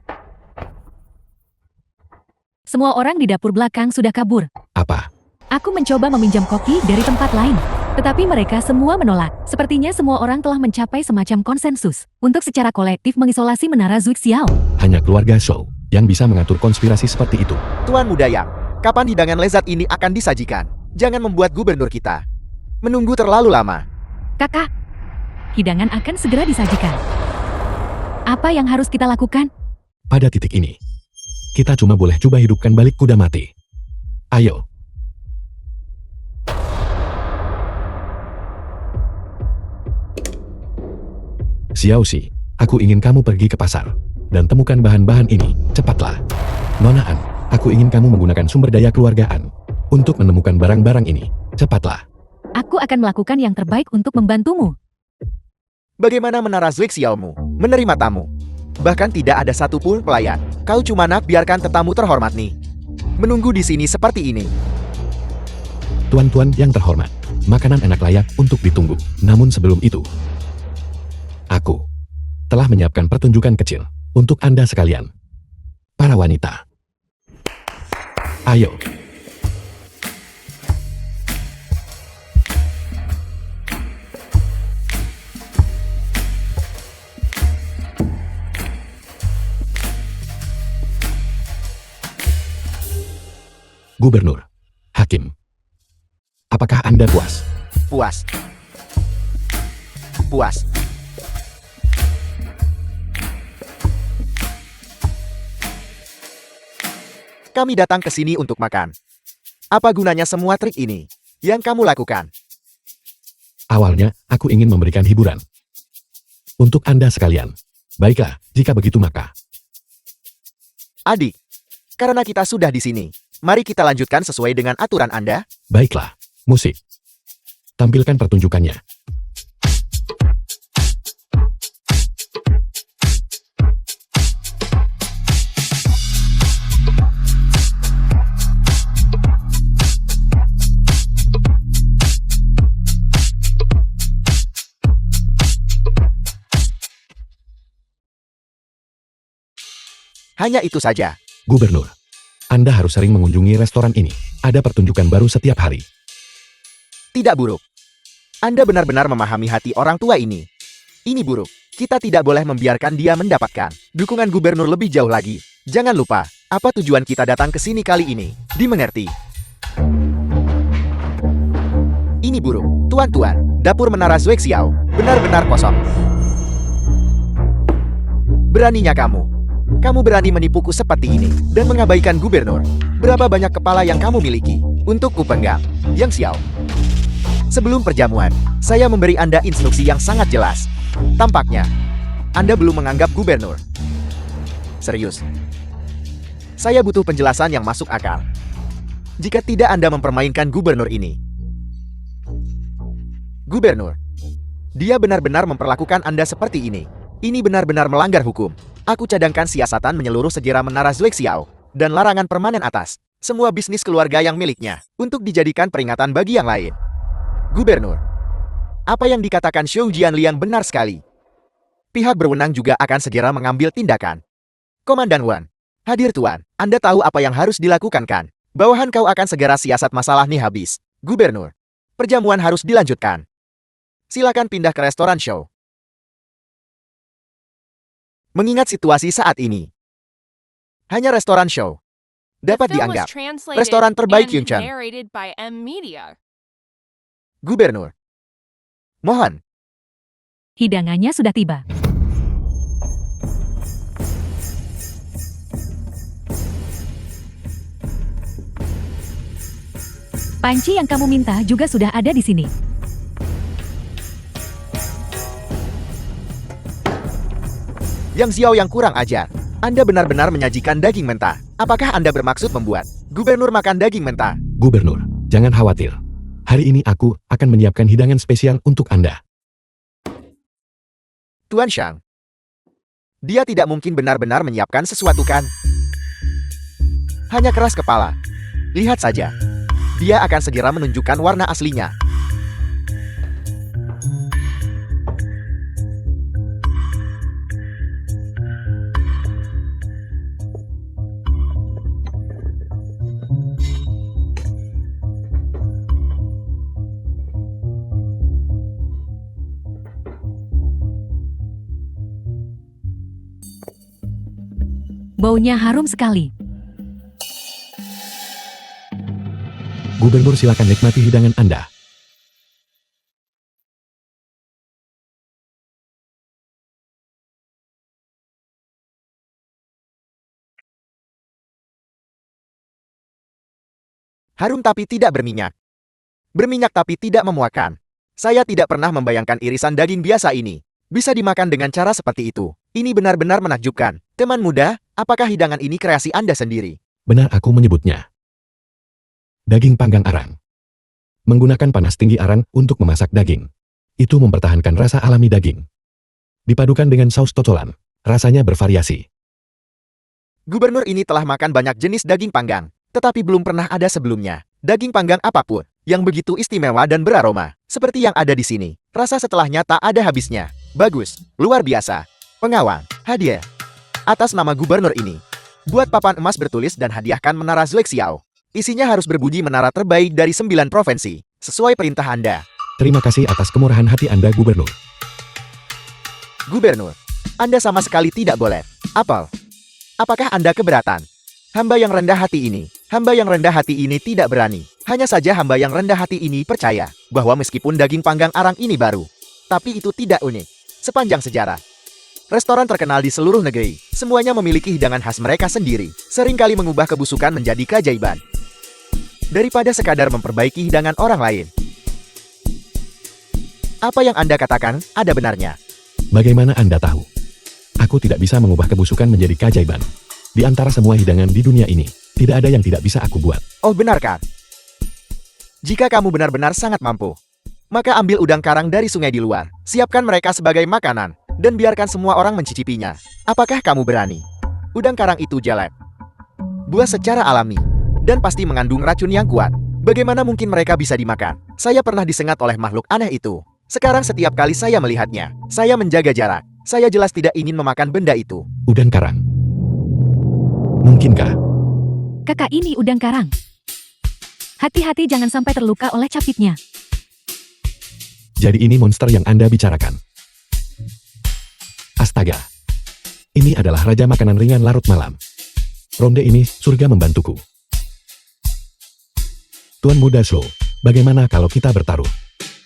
Semua orang di dapur belakang sudah kabur. Apa? Aku mencoba meminjam koki dari tempat lain, tetapi mereka semua menolak. Sepertinya semua orang telah mencapai semacam konsensus untuk secara kolektif mengisolasi Menara Zuixiao. Hanya keluarga Zhou yang bisa mengatur konspirasi seperti itu. Tuan Muda Yang, kapan hidangan lezat ini akan disajikan? Jangan membuat gubernur kita menunggu terlalu lama. Kakak, hidangan akan segera disajikan. Apa yang harus kita lakukan? Pada titik ini, kita cuma boleh coba hidupkan balik kuda mati. Ayo. Xiaoxi, aku ingin kamu pergi ke pasar dan temukan bahan-bahan ini, cepatlah. Nona An, aku ingin kamu menggunakan sumber daya keluargaan untuk menemukan barang-barang ini, cepatlah. Aku akan melakukan yang terbaik untuk membantumu. Bagaimana Menara Zuixiao-mu menerima tamu? Bahkan tidak ada satupun pelayan. Kau cuma nak biarkan tetamu terhormat nih menunggu di sini seperti ini. Tuan-tuan yang terhormat, makanan enak layak untuk ditunggu. Namun sebelum itu, aku telah menyiapkan pertunjukan kecil untuk Anda sekalian. Para wanita. Ayo. Gubernur, Hakim, apakah Anda puas? Puas. Puas. Kami datang ke sini untuk makan. Apa gunanya semua trik ini yang kamu lakukan? Awalnya, aku ingin memberikan hiburan. Untuk Anda sekalian. Baiklah, jika begitu maka. Adik, karena kita sudah di sini, mari kita lanjutkan sesuai dengan aturan Anda. Baiklah, musik. Tampilkan pertunjukannya. Hanya itu saja. Gubernur, Anda harus sering mengunjungi restoran ini. Ada pertunjukan baru setiap hari. Tidak buruk. Anda benar-benar memahami hati orang tua ini. Ini buruk. Kita tidak boleh membiarkan dia mendapatkan dukungan gubernur lebih jauh lagi. Jangan lupa, apa tujuan kita datang ke sini kali ini. Dimengerti? Ini buruk. Tuan-tuan, dapur Menara Zuexiao benar-benar kosong. Beraninya kamu. Kamu berani menipuku seperti ini dan mengabaikan gubernur. Berapa banyak kepala yang kamu miliki untuk kupenggang, Yang Xiao? Sebelum perjamuan, saya memberi Anda instruksi yang sangat jelas. Tampaknya, Anda belum menganggap gubernur. Serius. Saya butuh penjelasan yang masuk akal. Jika tidak Anda mempermainkan gubernur ini. Gubernur, dia benar-benar memperlakukan Anda seperti ini. Ini benar-benar melanggar hukum. Aku cadangkan siasatan menyeluruh segera Menara Zuexiao dan larangan permanen atas semua bisnis keluarga yang miliknya untuk dijadikan peringatan bagi yang lain. Gubernur, apa yang dikatakan Xiong Jianliang benar sekali. Pihak berwenang juga akan segera mengambil tindakan. Komandan Wan, hadir Tuan, Anda tahu apa yang harus dilakukan kan? Bawahan kau akan segera siasat masalah nih habis. Gubernur, perjamuan harus dilanjutkan. Silakan pindah ke restoran show. Mengingat situasi saat ini, hanya restoran show dapat The film was dianggap translated restoran terbaik and Yuncheon. narrated by M Media. Gubernur, mohon. Hidangannya sudah tiba. Panci yang kamu minta juga sudah ada di sini. Yang Xiao yang kurang ajar. Anda benar-benar menyajikan daging mentah. Apakah Anda bermaksud membuat gubernur makan daging mentah? Gubernur, jangan khawatir. Hari ini aku akan menyiapkan hidangan spesial untuk Anda. Tuan Shang, dia tidak mungkin benar-benar menyiapkan sesuatu kan? Hanya keras kepala. Lihat saja. Dia akan segera menunjukkan warna aslinya. Baunya harum sekali. Gubernur silakan nikmati hidangan Anda. Harum tapi tidak berminyak. Berminyak tapi tidak memuakkan. Saya tidak pernah membayangkan irisan daging biasa ini bisa dimakan dengan cara seperti itu. Ini benar-benar menakjubkan. Teman muda, apakah hidangan ini kreasi Anda sendiri? Benar aku menyebutnya. Daging panggang arang. Menggunakan panas tinggi arang untuk memasak daging. Itu mempertahankan rasa alami daging. Dipadukan dengan saus cocolan, rasanya bervariasi. Gubernur ini telah makan banyak jenis daging panggang, tetapi belum pernah ada sebelumnya daging panggang apapun yang begitu istimewa dan beraroma seperti yang ada di sini. Rasa setelahnya tak ada habisnya. Bagus, luar biasa. Pengawang, hadiah. Atas nama gubernur ini, buat papan emas bertulis dan hadiahkan Menara Zuexiao. Isinya harus berbunyi menara terbaik dari 9 provinsi, sesuai perintah Anda. Terima kasih atas kemurahan hati Anda, Gubernur. Gubernur, Anda sama sekali tidak boleh. Apakah Anda keberatan? Hamba yang rendah hati ini tidak berani. Hanya saja hamba yang rendah hati ini percaya bahwa meskipun daging panggang arang ini baru, tapi itu tidak unik. Sepanjang sejarah, restoran terkenal di seluruh negeri, semuanya memiliki hidangan khas mereka sendiri, seringkali mengubah kebusukan menjadi keajaiban. daripada sekadar memperbaiki hidangan orang lain. Apa yang Anda katakan ada benarnya. Bagaimana Anda tahu? Aku tidak bisa mengubah kebusukan menjadi keajaiban. Di antara semua hidangan di dunia ini, tidak ada yang tidak bisa aku buat. Oh, benarkah? Jika kamu benar-benar sangat mampu, maka ambil udang karang dari sungai di luar, siapkan mereka sebagai makanan, dan biarkan semua orang mencicipinya. Apakah kamu berani? Udang karang itu jelek, buah secara alami, dan pasti mengandung racun yang kuat. Bagaimana mungkin mereka bisa dimakan? Saya pernah disengat oleh makhluk aneh itu. Sekarang setiap kali saya melihatnya, saya menjaga jarak. Saya jelas tidak ingin memakan benda itu. Udang karang. Mungkinkah? Kakak, ini udang karang. Hati-hati jangan sampai terluka oleh capitnya. Jadi ini monster yang Anda bicarakan. Astaga. Ini adalah raja makanan ringan larut malam. Ronde ini surga membantuku. Tuan Muda Slow, bagaimana kalau kita bertaruh?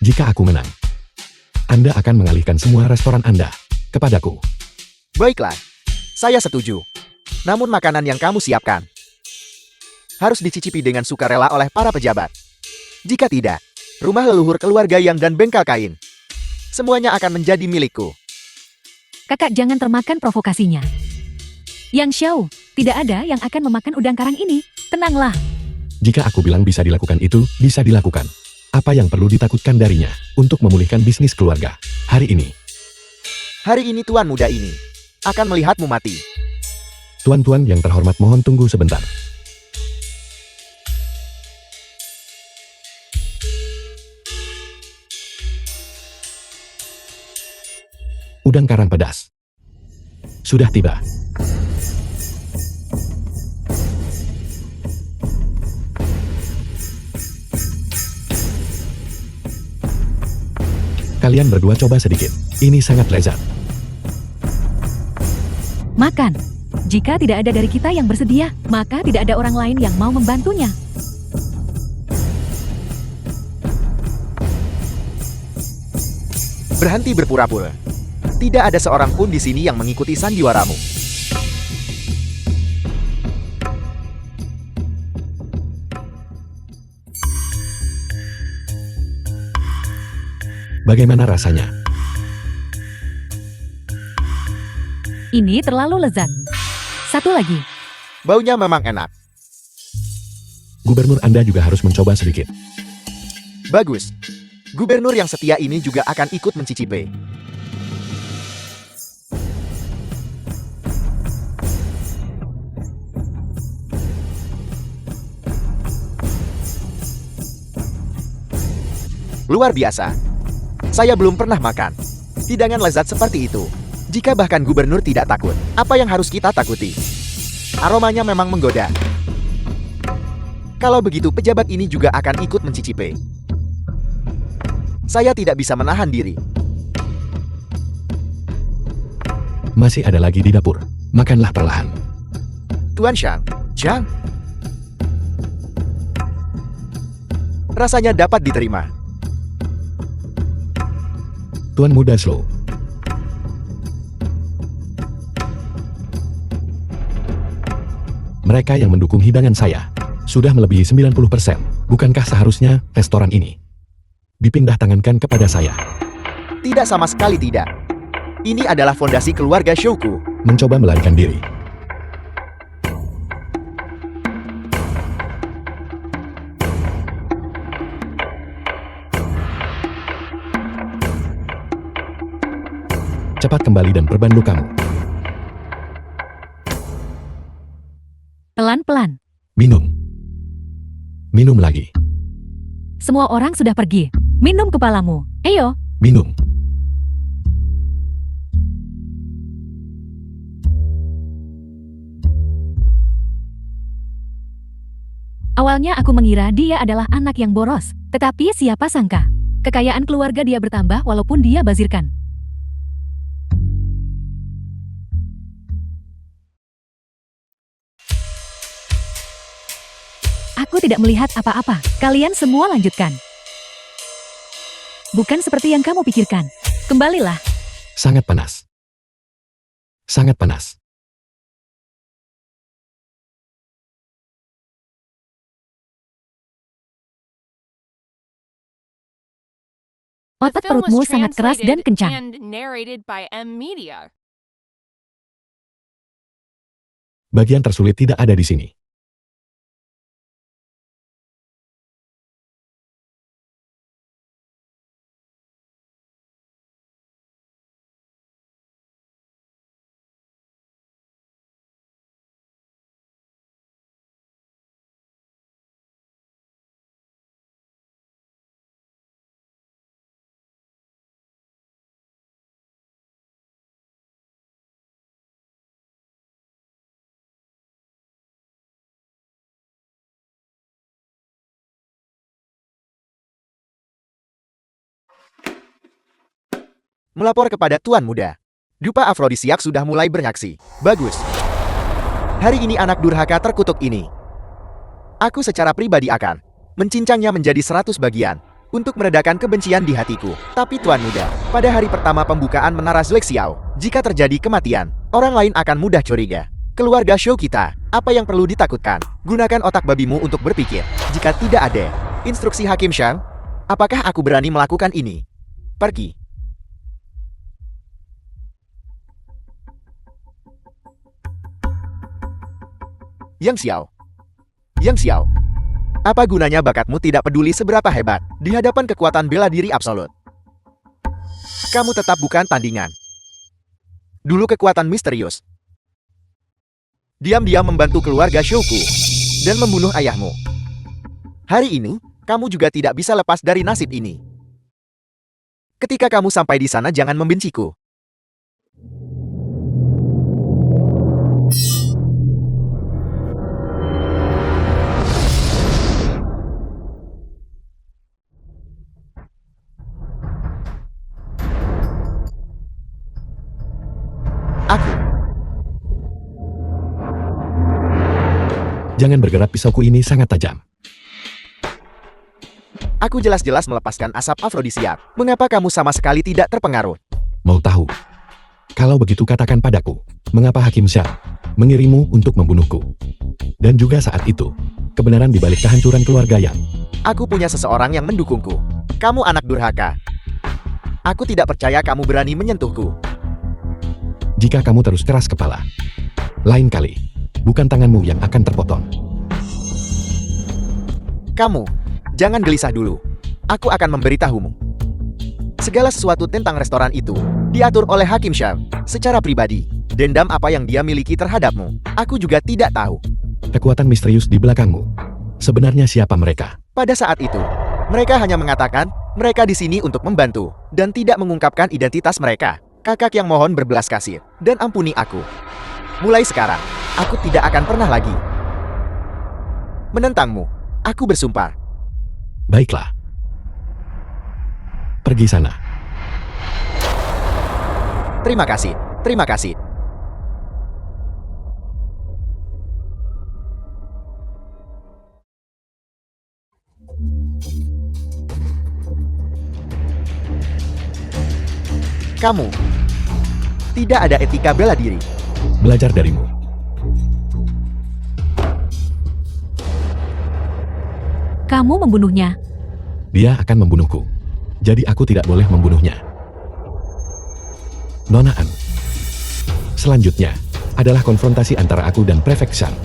Jika aku menang, Anda akan mengalihkan semua restoran Anda kepadaku. Baiklah, saya setuju. Namun makanan yang kamu siapkan harus dicicipi dengan sukarela oleh para pejabat. Jika tidak, rumah leluhur keluarga Yang dan bengkel kain, semuanya akan menjadi milikku. Kakak, jangan termakan provokasinya. Yang Xiao, tidak ada yang akan memakan udang karang ini. Tenanglah. Jika aku bilang bisa dilakukan itu, bisa dilakukan. Apa yang perlu ditakutkan darinya untuk memulihkan bisnis keluarga hari ini? Hari ini tuan muda ini akan melihatmu mati. Tuan-tuan yang terhormat, mohon tunggu sebentar. Udang karang pedas sudah tiba. Kalian berdua coba sedikit. Ini sangat lezat. Makan. Jika tidak ada dari kita yang bersedia, maka tidak ada orang lain yang mau membantunya. Berhenti berpura-pura. Tidak ada seorang pun di sini yang mengikuti sandiwaramu. Bagaimana rasanya? Ini terlalu lezat. Satu lagi. Baunya memang enak. Gubernur Anda juga harus mencoba sedikit. Bagus. Gubernur yang setia ini juga akan ikut mencicipi. Luar biasa. Saya belum pernah makan hidangan lezat seperti itu. Jika bahkan gubernur tidak takut, apa yang harus kita takuti? Aromanya memang menggoda. Kalau begitu pejabat ini juga akan ikut mencicipi. Saya tidak bisa menahan diri. Masih ada lagi di dapur. Makanlah perlahan. Tuan Shang, Zhang. Rasanya dapat diterima. Tuan Muda Slow. Mereka yang mendukung hidangan saya sudah melebihi 90%. Bukankah seharusnya restoran ini dipindah tangankan kepada saya? Tidak, sama sekali tidak. Ini adalah fondasi keluarga Shouku. Mencoba melarikan diri. Cepat kembali dan perban lukamu. Pelan-pelan. Minum. Minum lagi. Semua orang sudah pergi. Minum kepalamu. Ayo. Minum. Awalnya aku mengira dia adalah anak yang boros. Tetapi siapa sangka, kekayaan keluarga dia bertambah walaupun dia bazirkan. Aku tidak melihat apa-apa. Kalian semua lanjutkan. Bukan seperti yang kamu pikirkan. Kembalilah. Sangat panas. Sangat panas. The Otot film was perutmu sangat keras dan translated kencang. and narrated by M Media. Bagian tersulit tidak ada di sini. Melapor kepada Tuan Muda. Dupa afrodisiak sudah mulai bereaksi. Bagus. Hari ini anak durhaka terkutuk ini. Aku secara pribadi akan mencincangnya menjadi 100 bagian untuk meredakan kebencian di hatiku. Tapi Tuan Muda, pada hari pertama pembukaan Menara Zlexiao, jika terjadi kematian, orang lain akan mudah curiga. Keluarga show kita, apa yang perlu ditakutkan? Gunakan otak babimu untuk berpikir. Jika tidak ada instruksi Hakim Shang, apakah aku berani melakukan ini? Pergi. Yang Xiao. Apa gunanya bakatmu tidak peduli seberapa hebat di hadapan kekuatan bela diri absolut? Kamu tetap bukan tandingan. Dulu kekuatan misterius. Diam-diam membantu keluarga Shouku dan membunuh ayahmu. Hari ini, kamu juga tidak bisa lepas dari nasib ini. Ketika kamu sampai di sana jangan membenciku. Jangan bergerak, pisauku ini sangat tajam. Aku jelas-jelas melepaskan asap afrodisiak. Mengapa kamu sama sekali tidak terpengaruh? Mau tahu? Kalau begitu katakan padaku, mengapa Hakim Shang mengirimu untuk membunuhku? Dan juga saat itu, kebenaran di balik kehancuran keluarga Yang. Aku punya seseorang yang mendukungku. Kamu anak durhaka. Aku tidak percaya kamu berani menyentuhku. Jika kamu terus keras kepala, lain kali, bukan tanganmu yang akan terpotong. Kamu, jangan gelisah dulu. Aku akan memberitahumu. Segala sesuatu tentang restoran itu diatur oleh Hakim Shang secara pribadi. Dendam apa yang dia miliki terhadapmu, aku juga tidak tahu. Kekuatan misterius di belakangmu. Sebenarnya siapa mereka? Pada saat itu, mereka hanya mengatakan mereka di sini untuk membantu dan tidak mengungkapkan identitas mereka. Kakak yang mohon berbelas kasih dan ampuni aku. Mulai sekarang, aku tidak akan pernah lagi menentangmu. Aku bersumpah. Baiklah. Pergi sana. Terima kasih. Terima kasih. Kamu tidak ada etika bela diri. Belajar darimu. Kamu membunuhnya. Dia akan membunuhku. Jadi aku tidak boleh membunuhnya. Nona An. Selanjutnya, adalah konfrontasi antara aku dan Prefek Shang.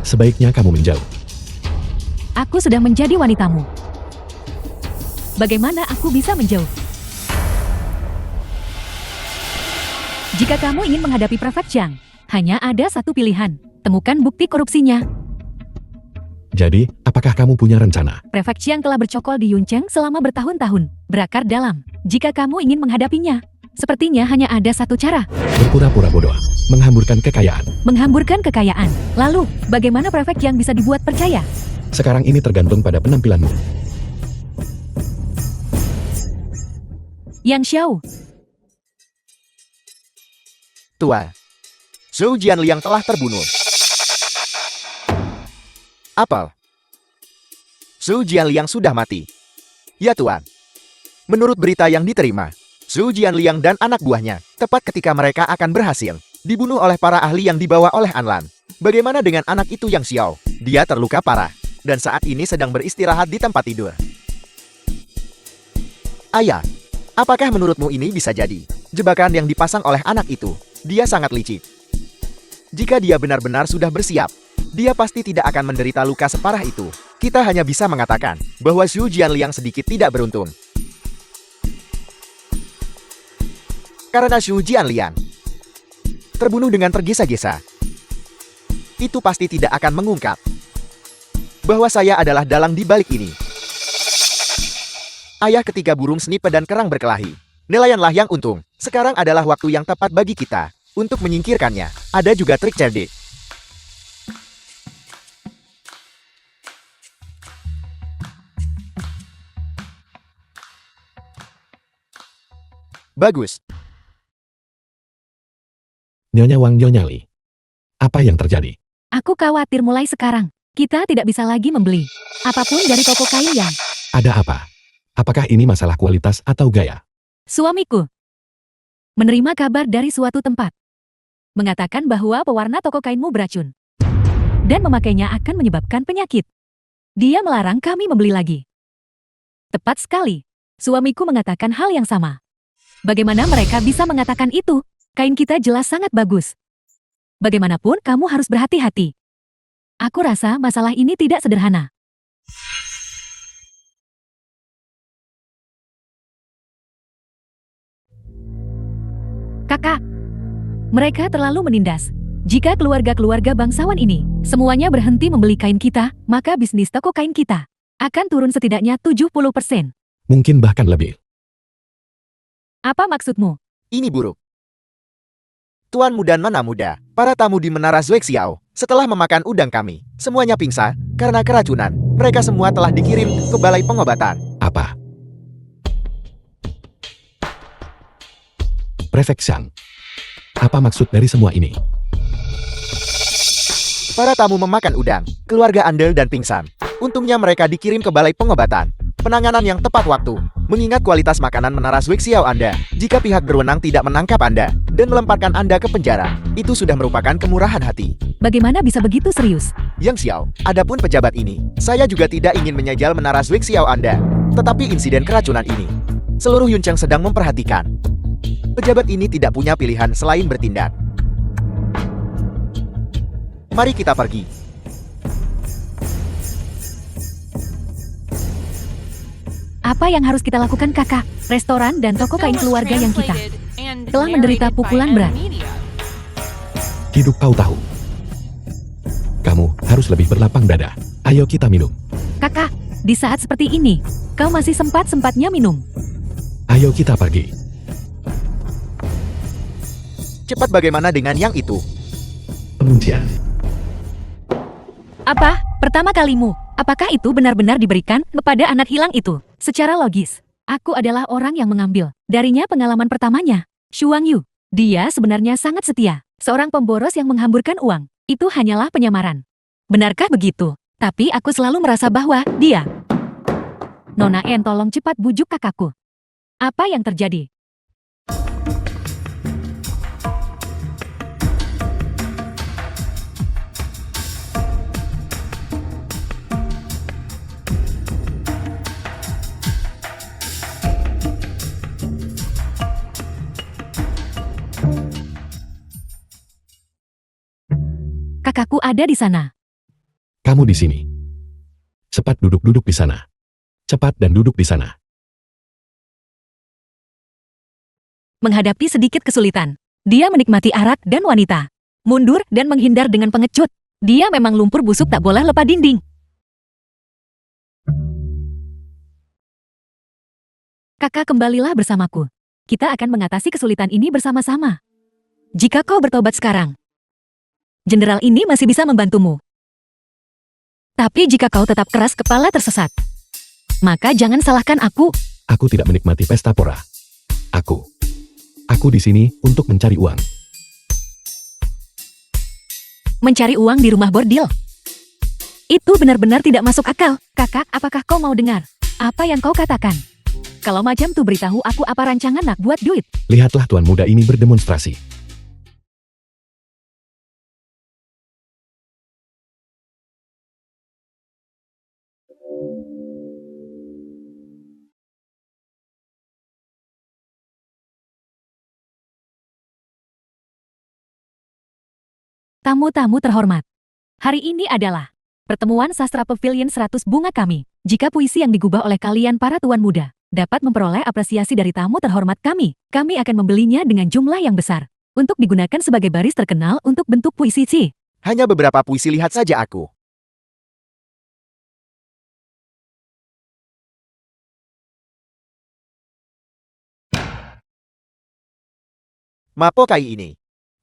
Sebaiknya kamu menjauh. Aku sudah menjadi wanitamu. Bagaimana aku bisa menjauh? Jika kamu ingin menghadapi Prefek Shang, hanya ada satu pilihan. Temukan bukti korupsinya. Jadi, apakah kamu punya rencana? Prefek Chiang telah bercokol di Yuncheng selama bertahun-tahun, berakar dalam. Jika kamu ingin menghadapinya, sepertinya hanya ada satu cara. Berpura-pura bodoh, menghamburkan kekayaan. Menghamburkan kekayaan. Lalu, bagaimana Prefek Chiang bisa dibuat percaya? Sekarang ini tergantung pada penampilanmu. Yang Xiao, Tua, Zhou Jianliang telah terbunuh. Apel. Zhou Jianliang sudah mati. Ya Tuan. Menurut berita yang diterima, Zhou Jianliang dan anak buahnya, tepat ketika mereka akan berhasil, dibunuh oleh para ahli yang dibawa oleh Anlan. Bagaimana dengan anak itu Yang Xiao? Dia terluka parah, dan saat ini sedang beristirahat di tempat tidur. Ayah, Apakah menurutmu ini bisa jadi jebakan yang dipasang oleh anak itu? Dia sangat licik. Jika dia benar-benar sudah bersiap, dia pasti tidak akan menderita luka separah itu. Kita hanya bisa mengatakan bahwa Zhu Jianliang sedikit tidak beruntung. Karena Zhu Jianliang terbunuh dengan tergesa-gesa, itu pasti tidak akan mengungkap bahwa saya adalah dalang di balik ini. Ayah ketiga burung seni pedang kerang berkelahi. Nelayanlah yang untung. Sekarang adalah waktu yang tepat bagi kita untuk menyingkirkannya. Ada juga trik cerdik. Bagus. Nyonya Wang Nyonyali. Apa yang terjadi? Aku khawatir mulai sekarang, kita tidak bisa lagi membeli apapun dari toko kain yang... Ada apa? Apakah ini masalah kualitas atau gaya? Suamiku menerima kabar dari suatu tempat, mengatakan bahwa pewarna toko kainmu beracun, dan memakainya akan menyebabkan penyakit. Dia melarang kami membeli lagi. Tepat sekali, suamiku mengatakan hal yang sama. Bagaimana mereka bisa mengatakan itu? Kain kita jelas sangat bagus. Bagaimanapun kamu harus berhati-hati. Aku rasa masalah ini tidak sederhana. Kakak, mereka terlalu menindas. Jika keluarga-keluarga bangsawan ini semuanya berhenti membeli kain kita, maka bisnis toko kain kita akan turun setidaknya 70%. Mungkin bahkan lebih. Apa maksudmu? Ini buruk. Tuan muda Nona muda, para tamu di Menara Zuexiao, setelah memakan udang kami, semuanya pingsan karena keracunan. Mereka semua telah dikirim ke balai pengobatan. Apa? Prefek Xiang. Apa maksud dari semua ini? Para tamu memakan udang, keluarga andel dan pingsan. Untungnya mereka dikirim ke balai pengobatan. Penanganan yang tepat waktu, mengingat kualitas makanan Menara Zuexiao Anda. Jika pihak berwenang tidak menangkap Anda dan melemparkan Anda ke penjara, itu sudah merupakan kemurahan hati. Bagaimana bisa begitu serius? Yang Xiao, adapun pejabat ini, saya juga tidak ingin menyajal Menara Zuexiao Anda. Tetapi insiden keracunan ini, seluruh Yuncheng sedang memperhatikan. Pejabat ini tidak punya pilihan selain bertindak. Mari kita pergi. Apa yang harus kita lakukan, Kakak? Restoran dan toko kain keluarga yang kita telah menderita pukulan berat. Hidup kau tahu. Kamu harus lebih berlapang dada. Ayo kita minum. Kakak, di saat seperti ini, kau masih sempat-sempatnya minum. Ayo kita pergi. Cepat bagaimana dengan yang itu? Penguncian. Apa? Pertama kalimu, apakah itu benar-benar diberikan kepada anak hilang itu? Secara logis, aku adalah orang yang mengambil darinya pengalaman pertamanya. Shuang Yu, dia sebenarnya sangat setia. Seorang pemboros yang menghamburkan uang. Itu hanyalah penyamaran. Benarkah begitu? Tapi aku selalu merasa bahwa dia... Nona En, tolong cepat bujuk kakakku. Apa yang terjadi? Kakakku ada di sana. Kamu di sini. Cepat duduk-duduk di sana. Cepat dan duduk di sana. Menghadapi sedikit kesulitan, dia menikmati arak dan wanita. Mundur dan menghindar dengan pengecut. Dia memang lumpur busuk tak boleh lepas dinding. Kakak, kembalilah bersamaku. Kita akan mengatasi kesulitan ini bersama-sama. Jika kau bertobat sekarang, jenderal ini masih bisa membantumu. Tapi jika kau tetap keras kepala tersesat, maka jangan salahkan aku. Aku tidak menikmati pesta pora. Aku di sini untuk mencari uang. Mencari uang di rumah bordil. Itu benar-benar tidak masuk akal. Kakak, apakah kau mau dengar apa yang kau katakan? Kalau macam tuh beritahu aku apa rancangan nak buat duit. Lihatlah tuan muda ini berdemonstrasi. Tamu-tamu terhormat. Hari ini adalah pertemuan sastra Pavilion 100 bunga kami. Jika puisi yang digubah oleh kalian para tuan muda dapat memperoleh apresiasi dari tamu terhormat kami akan membelinya dengan jumlah yang besar untuk digunakan sebagai baris terkenal untuk bentuk puisi C. Hanya beberapa puisi, lihat saja aku. Mapokai ini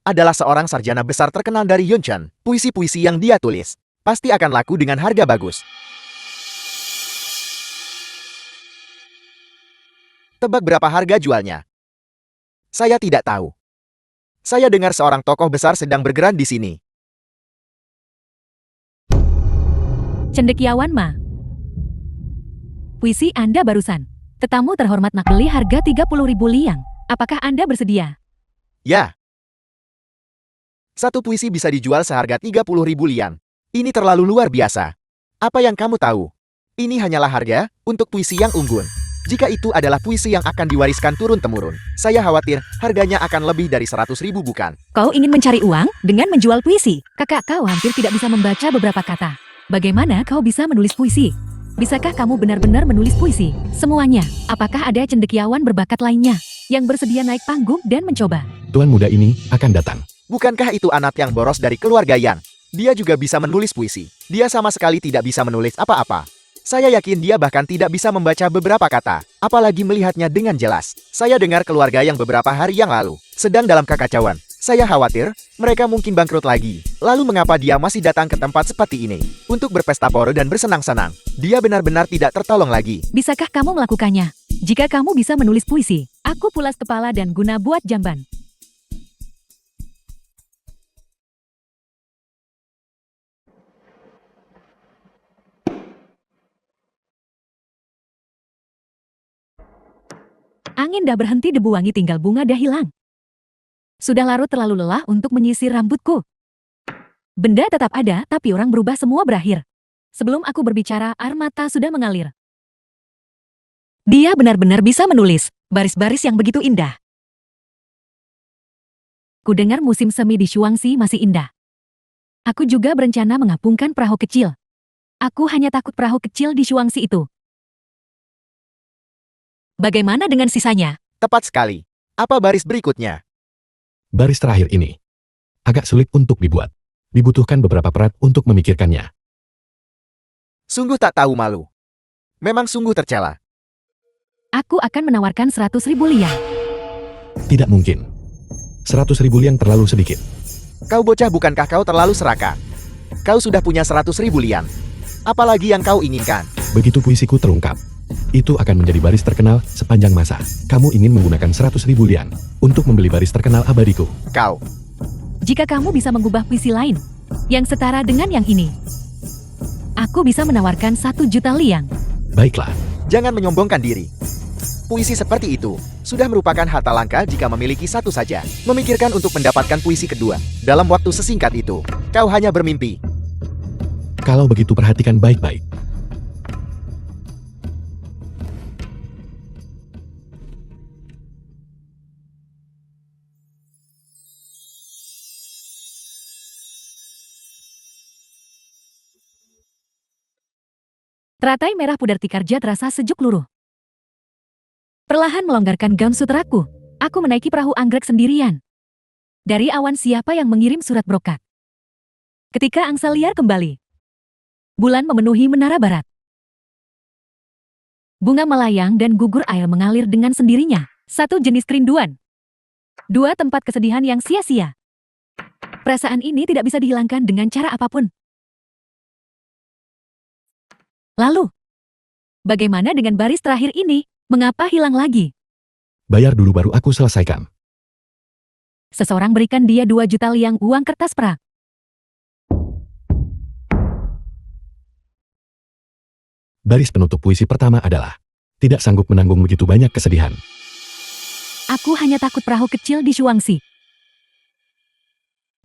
adalah seorang sarjana besar terkenal dari Yuncheon. Puisi-puisi yang dia tulis pasti akan laku dengan harga bagus. Tebak berapa harga jualnya? Saya tidak tahu. Saya dengar seorang tokoh besar sedang bergerak di sini. Cendekiawan Ma. Puisi Anda barusan. Tetamu terhormat nak beli harga 30.000 liang. Apakah Anda bersedia? Ya. Satu puisi bisa dijual seharga 30.000 liang. Ini terlalu luar biasa. Apa yang kamu tahu? Ini hanyalah harga untuk puisi yang unggul. Jika itu adalah puisi yang akan diwariskan turun-temurun, saya khawatir harganya akan lebih dari 100.000 bukan? Kau ingin mencari uang dengan menjual puisi? Kakak kau hampir tidak bisa membaca beberapa kata. Bagaimana kau bisa menulis puisi? Bisakah kamu benar-benar menulis puisi? Semuanya. Apakah ada cendekiawan berbakat lainnya yang bersedia naik panggung dan mencoba? Tuan muda ini akan datang. Bukankah itu anak yang boros dari keluarga Yang? Dia juga bisa menulis puisi. Dia sama sekali tidak bisa menulis apa-apa. Saya yakin dia bahkan tidak bisa membaca beberapa kata, apalagi melihatnya dengan jelas. Saya dengar keluarga Yang beberapa hari yang lalu sedang dalam kekacauan. Saya khawatir mereka mungkin bangkrut lagi. Lalu mengapa dia masih datang ke tempat seperti ini untuk berpesta pora dan bersenang-senang? Dia benar-benar tidak tertolong lagi. Bisakah kamu melakukannya? Jika kamu bisa menulis puisi, aku pulas kepala dan guna buat jamban. Angin dah berhenti, debu wangi tinggal bunga dah hilang. Sudah larut terlalu lelah untuk menyisir rambutku. Benda tetap ada, tapi orang berubah, semua berakhir. Sebelum aku berbicara, air mata sudah mengalir. Dia benar-benar bisa menulis, baris-baris yang begitu indah. Ku dengar musim semi di Shuangxi masih indah. Aku juga berencana mengapungkan perahu kecil. Aku hanya takut perahu kecil di Shuangxi itu. Bagaimana dengan sisanya? Tepat sekali. Apa baris berikutnya? Baris terakhir ini agak sulit untuk dibuat. Dibutuhkan beberapa perat untuk memikirkannya. Sungguh tak tahu malu. Memang sungguh tercela. Aku akan menawarkan 100.000 liang. Tidak mungkin. 100.000 liang terlalu sedikit. Kau bocah, bukankah kau terlalu serakah? Kau sudah punya 100.000 liang. Apalagi yang kau inginkan? Begitu puisiku terungkap, itu akan menjadi baris terkenal sepanjang masa. Kamu ingin menggunakan 100.000 liang untuk membeli baris terkenal abadiku. Kau. Jika kamu bisa mengubah puisi lain yang setara dengan yang ini, aku bisa menawarkan 1 juta liang. Baiklah. Jangan menyombongkan diri. Puisi seperti itu sudah merupakan harta langka jika memiliki satu saja. Memikirkan untuk mendapatkan puisi kedua dalam waktu sesingkat itu, kau hanya bermimpi. Kalau begitu perhatikan baik-baik. Teratai merah pudar Tikarja terasa sejuk luruh. Perlahan melonggarkan gaun suteraku, aku menaiki perahu anggrek sendirian. Dari awan siapa yang mengirim surat brokat? Ketika angsa liar kembali, bulan memenuhi menara barat. Bunga melayang dan gugur air mengalir dengan sendirinya. Satu jenis kerinduan. Dua tempat kesedihan yang sia-sia. Perasaan ini tidak bisa dihilangkan dengan cara apapun. Lalu, bagaimana dengan baris terakhir ini? Mengapa hilang lagi? Bayar dulu baru aku selesaikan. Seseorang berikan dia 2 juta liang uang kertas perak. Baris penutup puisi pertama adalah tidak sanggup menanggung begitu banyak kesedihan. Aku hanya takut perahu kecil di Shuangxi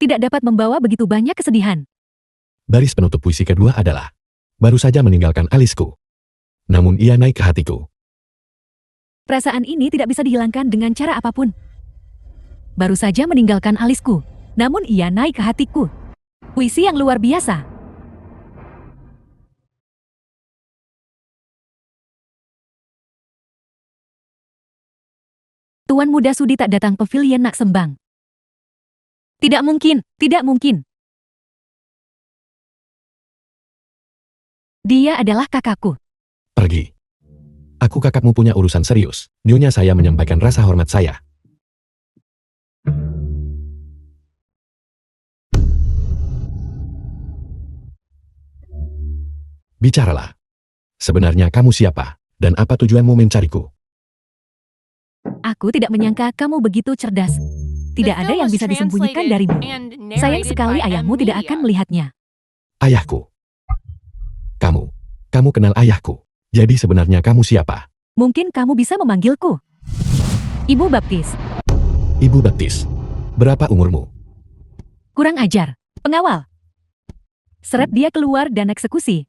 tidak dapat membawa begitu banyak kesedihan. Baris penutup puisi kedua adalah baru saja meninggalkan alisku, namun ia naik ke hatiku. Perasaan ini tidak bisa dihilangkan dengan cara apapun. Baru saja meninggalkan alisku, namun ia naik ke hatiku. Puisi yang luar biasa. Tuan Muda Sudi tak datang pavilion nak sembang. Tidak mungkin, tidak mungkin. Dia adalah kakakku. Pergi. Aku kakakmu punya urusan serius. Nyonya saya menyampaikan rasa hormat saya. Bicaralah. Sebenarnya kamu siapa? Dan apa tujuanmu mencariku? Aku tidak menyangka kamu begitu cerdas. Tidak The ada film yang was bisa disembunyikan translated darimu. and Sayang narrated sekali by ayahmu tidak akan Media. melihatnya. Ayahku. Kamu kenal ayahku. Jadi sebenarnya kamu siapa? Mungkin kamu bisa memanggilku Ibu Baptis. Ibu Baptis. Berapa umurmu? Kurang ajar. Pengawal. Seret dia keluar dan eksekusi.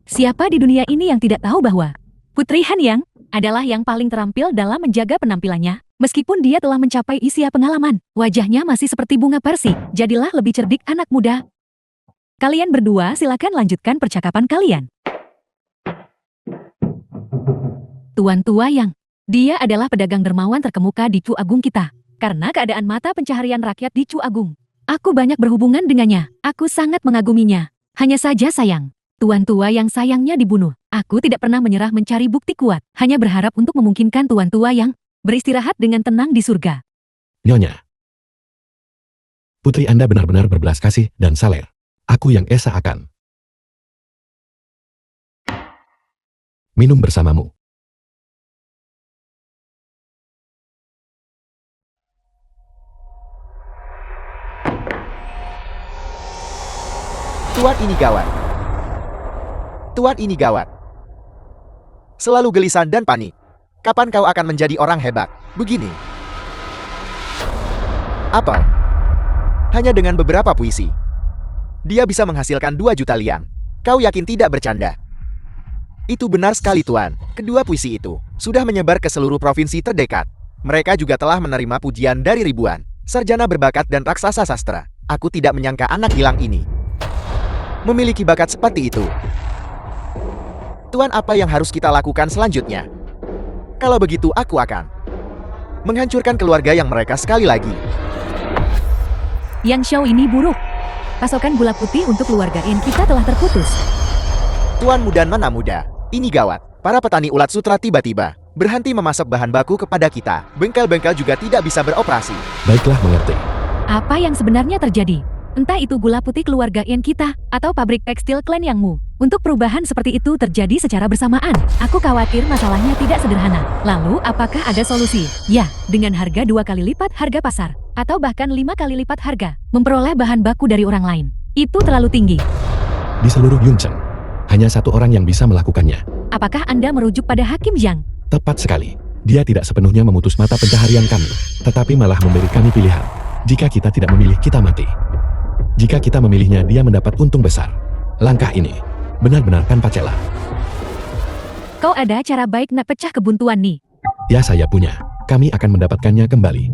Siapa di dunia ini yang tidak tahu bahwa Putri Han Yang adalah yang paling terampil dalam menjaga penampilannya. Meskipun dia telah mencapai usia pengalaman, wajahnya masih seperti bunga Persi. Jadilah lebih cerdik anak muda. Kalian berdua silakan lanjutkan percakapan kalian. Tuan Tua Yang, dia adalah pedagang dermawan terkemuka di Chu Agung kita. Karena keadaan mata pencaharian rakyat di Chu Agung, aku banyak berhubungan dengannya. Aku sangat mengaguminya. Hanya saja sayang, Tuan Tua Yang sayangnya dibunuh. Aku tidak pernah menyerah mencari bukti kuat, hanya berharap untuk memungkinkan Tuan Tua Yang beristirahat dengan tenang di surga. Nyonya. Putri Anda benar-benar berbelas kasih dan saler. Aku yang esa akan minum bersamamu. Tuan ini gawat. Tuan ini gawat. Selalu gelisah dan panik. Kapan kau akan menjadi orang hebat? Begini. Apa? Hanya dengan beberapa puisi. Dia bisa menghasilkan 2 juta liang. Kau yakin tidak bercanda? Itu benar sekali Tuan. Kedua puisi itu sudah menyebar ke seluruh provinsi terdekat. Mereka juga telah menerima pujian dari ribuan sarjana berbakat dan raksasa sastra. Aku tidak menyangka anak hilang ini memiliki bakat seperti itu. Tuan, apa yang harus kita lakukan selanjutnya? Kalau begitu aku akan menghancurkan keluarga yang mereka sekali lagi. Yang Xiao ini buruk. Pasokan gula putih untuk keluarga N kita telah terputus. Tuan muda mana muda, ini gawat. Para petani ulat sutra tiba-tiba berhenti memasok bahan baku kepada kita. Bengkel-bengkel juga tidak bisa beroperasi. Baiklah, mengerti. Apa yang sebenarnya terjadi? Entah itu gula putih keluarga N kita, atau pabrik tekstil klan Yangmu. Untuk perubahan seperti itu terjadi secara bersamaan. Aku khawatir masalahnya tidak sederhana. Lalu, apakah ada solusi? Ya, dengan harga 2 kali lipat harga pasar. Atau bahkan 5 kali lipat harga. Memperoleh bahan baku dari orang lain. Itu terlalu tinggi. Di seluruh Yunchen, hanya satu orang yang bisa melakukannya. Apakah Anda merujuk pada Hakim Zhang? Tepat sekali. Dia tidak sepenuhnya memutus mata pencaharian kami, tetapi malah memberi kami pilihan. Jika kita tidak memilih, kita mati. Jika kita memilihnya, dia mendapat untung besar. Langkah ini benar-benar tanpa celah. Kau ada cara baik nak pecah kebuntuan nih. Ya, saya punya. Kami akan mendapatkannya kembali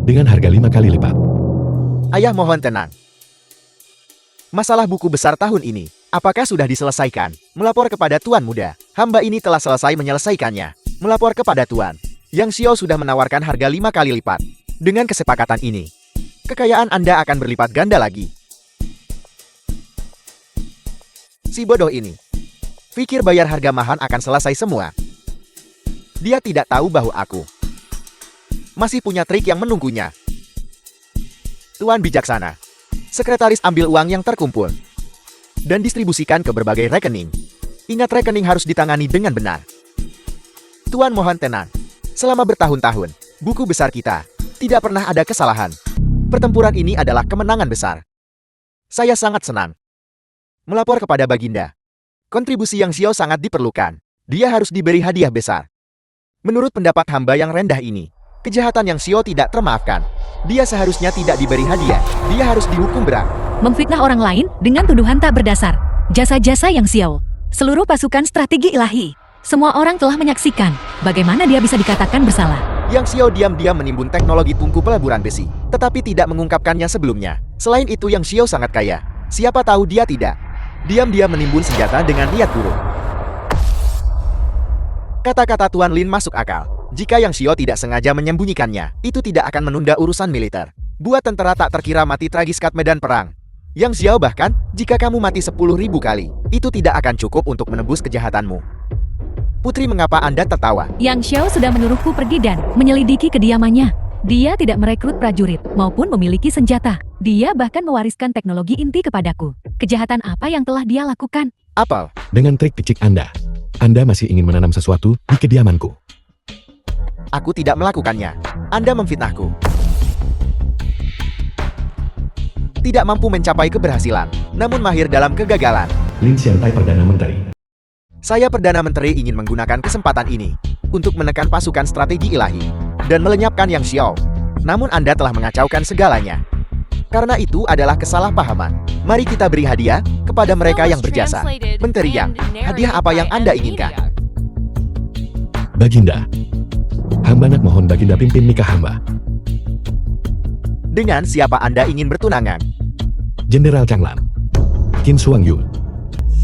dengan harga 5 kali lipat. Ayah mohon tenang. Masalah buku besar tahun ini, apakah sudah diselesaikan? Melapor kepada Tuan Muda. Hamba ini telah selesai menyelesaikannya. Melapor kepada Tuan. Yang Xiao sudah menawarkan harga 5 kali lipat. Dengan kesepakatan ini, kekayaan Anda akan berlipat ganda lagi. Si bodoh ini pikir bayar harga mahal akan selesai semua. Dia tidak tahu bahwa aku masih punya trik yang menunggunya. Tuan bijaksana. Sekretaris ambil uang yang terkumpul dan distribusikan ke berbagai rekening. Ingat, rekening harus ditangani dengan benar. Tuan mohon tenang. Selama bertahun-tahun, buku besar kita tidak pernah ada kesalahan. Pertempuran ini adalah kemenangan besar. Saya sangat senang melapor kepada Baginda. Kontribusi Yang Xiao sangat diperlukan. Dia harus diberi hadiah besar. Menurut pendapat hamba yang rendah ini, kejahatan Yang Xiao tidak termaafkan. Dia seharusnya tidak diberi hadiah. Dia harus dihukum berat. Memfitnah orang lain dengan tuduhan tak berdasar. Jasa-jasa Yang Xiao. Seluruh pasukan strategi ilahi. Semua orang telah menyaksikan bagaimana dia bisa dikatakan bersalah. Yang Xiao diam-diam menimbun teknologi tungku peleburan besi, tetapi tidak mengungkapkannya sebelumnya. Selain itu Yang Xiao sangat kaya. Siapa tahu dia tidak diam-diam menimbun senjata dengan niat buruk. Kata-kata Tuan Lin masuk akal. Jika Yang Xiao tidak sengaja menyembunyikannya, itu tidak akan menunda urusan militer. Buat tentara tak terkira mati tragis kat medan perang. Yang Xiao bahkan, jika kamu mati 10.000 kali, itu tidak akan cukup untuk menebus kejahatanmu. Putri, mengapa Anda tertawa? Yang Xiao sudah menyuruhku pergi dan menyelidiki kediamannya. Dia tidak merekrut prajurit maupun memiliki senjata. Dia bahkan mewariskan teknologi inti kepadaku. Kejahatan apa yang telah dia lakukan? Apel, Dengan trik picik Anda masih ingin menanam sesuatu di kediamanku. aku tidak melakukannya. Anda memfitnahku. Tidak mampu mencapai keberhasilan, namun mahir dalam kegagalan. Lin Xiantai Perdana Menteri. Saya Perdana Menteri ingin menggunakan kesempatan ini untuk menekan pasukan strategi ilahi dan melenyapkan Yang Xiao. Namun Anda telah mengacaukan segalanya. Karena itu adalah kesalahpahaman. Mari kita beri hadiah kepada mereka yang berjasa. Menteri Yang, hadiah apa yang Anda inginkan? Baginda. Hamba nak mohon Baginda pimpin nikah hamba. Dengan siapa Anda ingin bertunangan? Jenderal Changlan. Qin Shuangyu.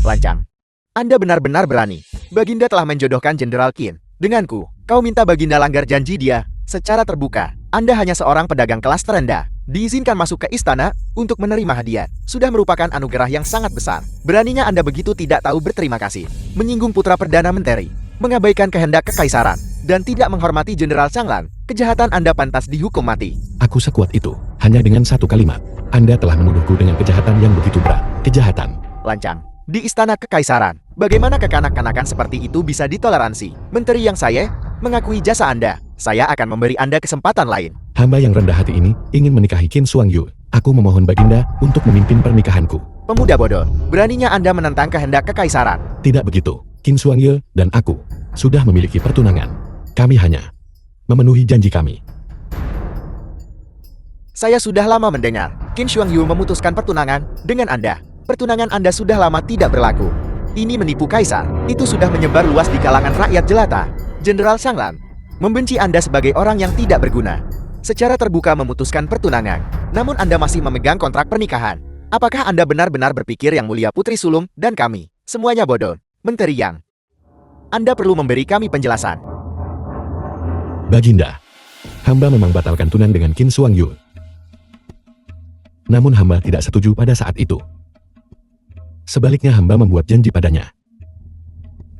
Lancang. Anda benar-benar berani. Baginda telah menjodohkan Jenderal Qin denganku. Kau minta Baginda langgar janji dia secara terbuka. Anda hanya seorang pedagang kelas terendah. Diizinkan masuk ke istana untuk menerima hadiah. Sudah merupakan anugerah yang sangat besar. Beraninya Anda begitu tidak tahu berterima kasih. Menyinggung putra Perdana Menteri. Mengabaikan kehendak kekaisaran. Dan tidak menghormati Jenderal Changlan. Kejahatan Anda pantas dihukum mati. Aku sekuat itu. Hanya dengan satu kalimat. Anda telah menuduhku dengan kejahatan yang begitu berat. Kejahatan. Lancang. Di istana kekaisaran, bagaimana kekanak-kanakan seperti itu bisa ditoleransi? Menteri Yang, saya mengakui jasa Anda. Saya akan memberi Anda kesempatan lain. Hamba yang rendah hati ini ingin menikahi Qin Shuangyu. Aku memohon Baginda untuk memimpin pernikahanku. Pemuda bodoh, beraninya Anda menentang kehendak kekaisaran. Tidak begitu. Qin Shuangyu dan aku sudah memiliki pertunangan. Kami hanya memenuhi janji kami. Saya sudah lama mendengar Qin Shuangyu memutuskan pertunangan dengan Anda. Pertunangan Anda sudah lama tidak berlaku. Ini menipu kaisar. Itu sudah menyebar luas di kalangan rakyat jelata. Jenderal Changlan membenci Anda sebagai orang yang tidak berguna. Secara terbuka memutuskan pertunangan. Namun Anda masih memegang kontrak pernikahan. Apakah Anda benar-benar berpikir Yang Mulia Putri Sulung dan kami semuanya bodoh? Menteri Yang, Anda perlu memberi kami penjelasan. Baginda, hamba memang batalkan tunang dengan Qin Shuangyu. Namun hamba tidak setuju pada saat itu. Sebaliknya hamba membuat janji padanya.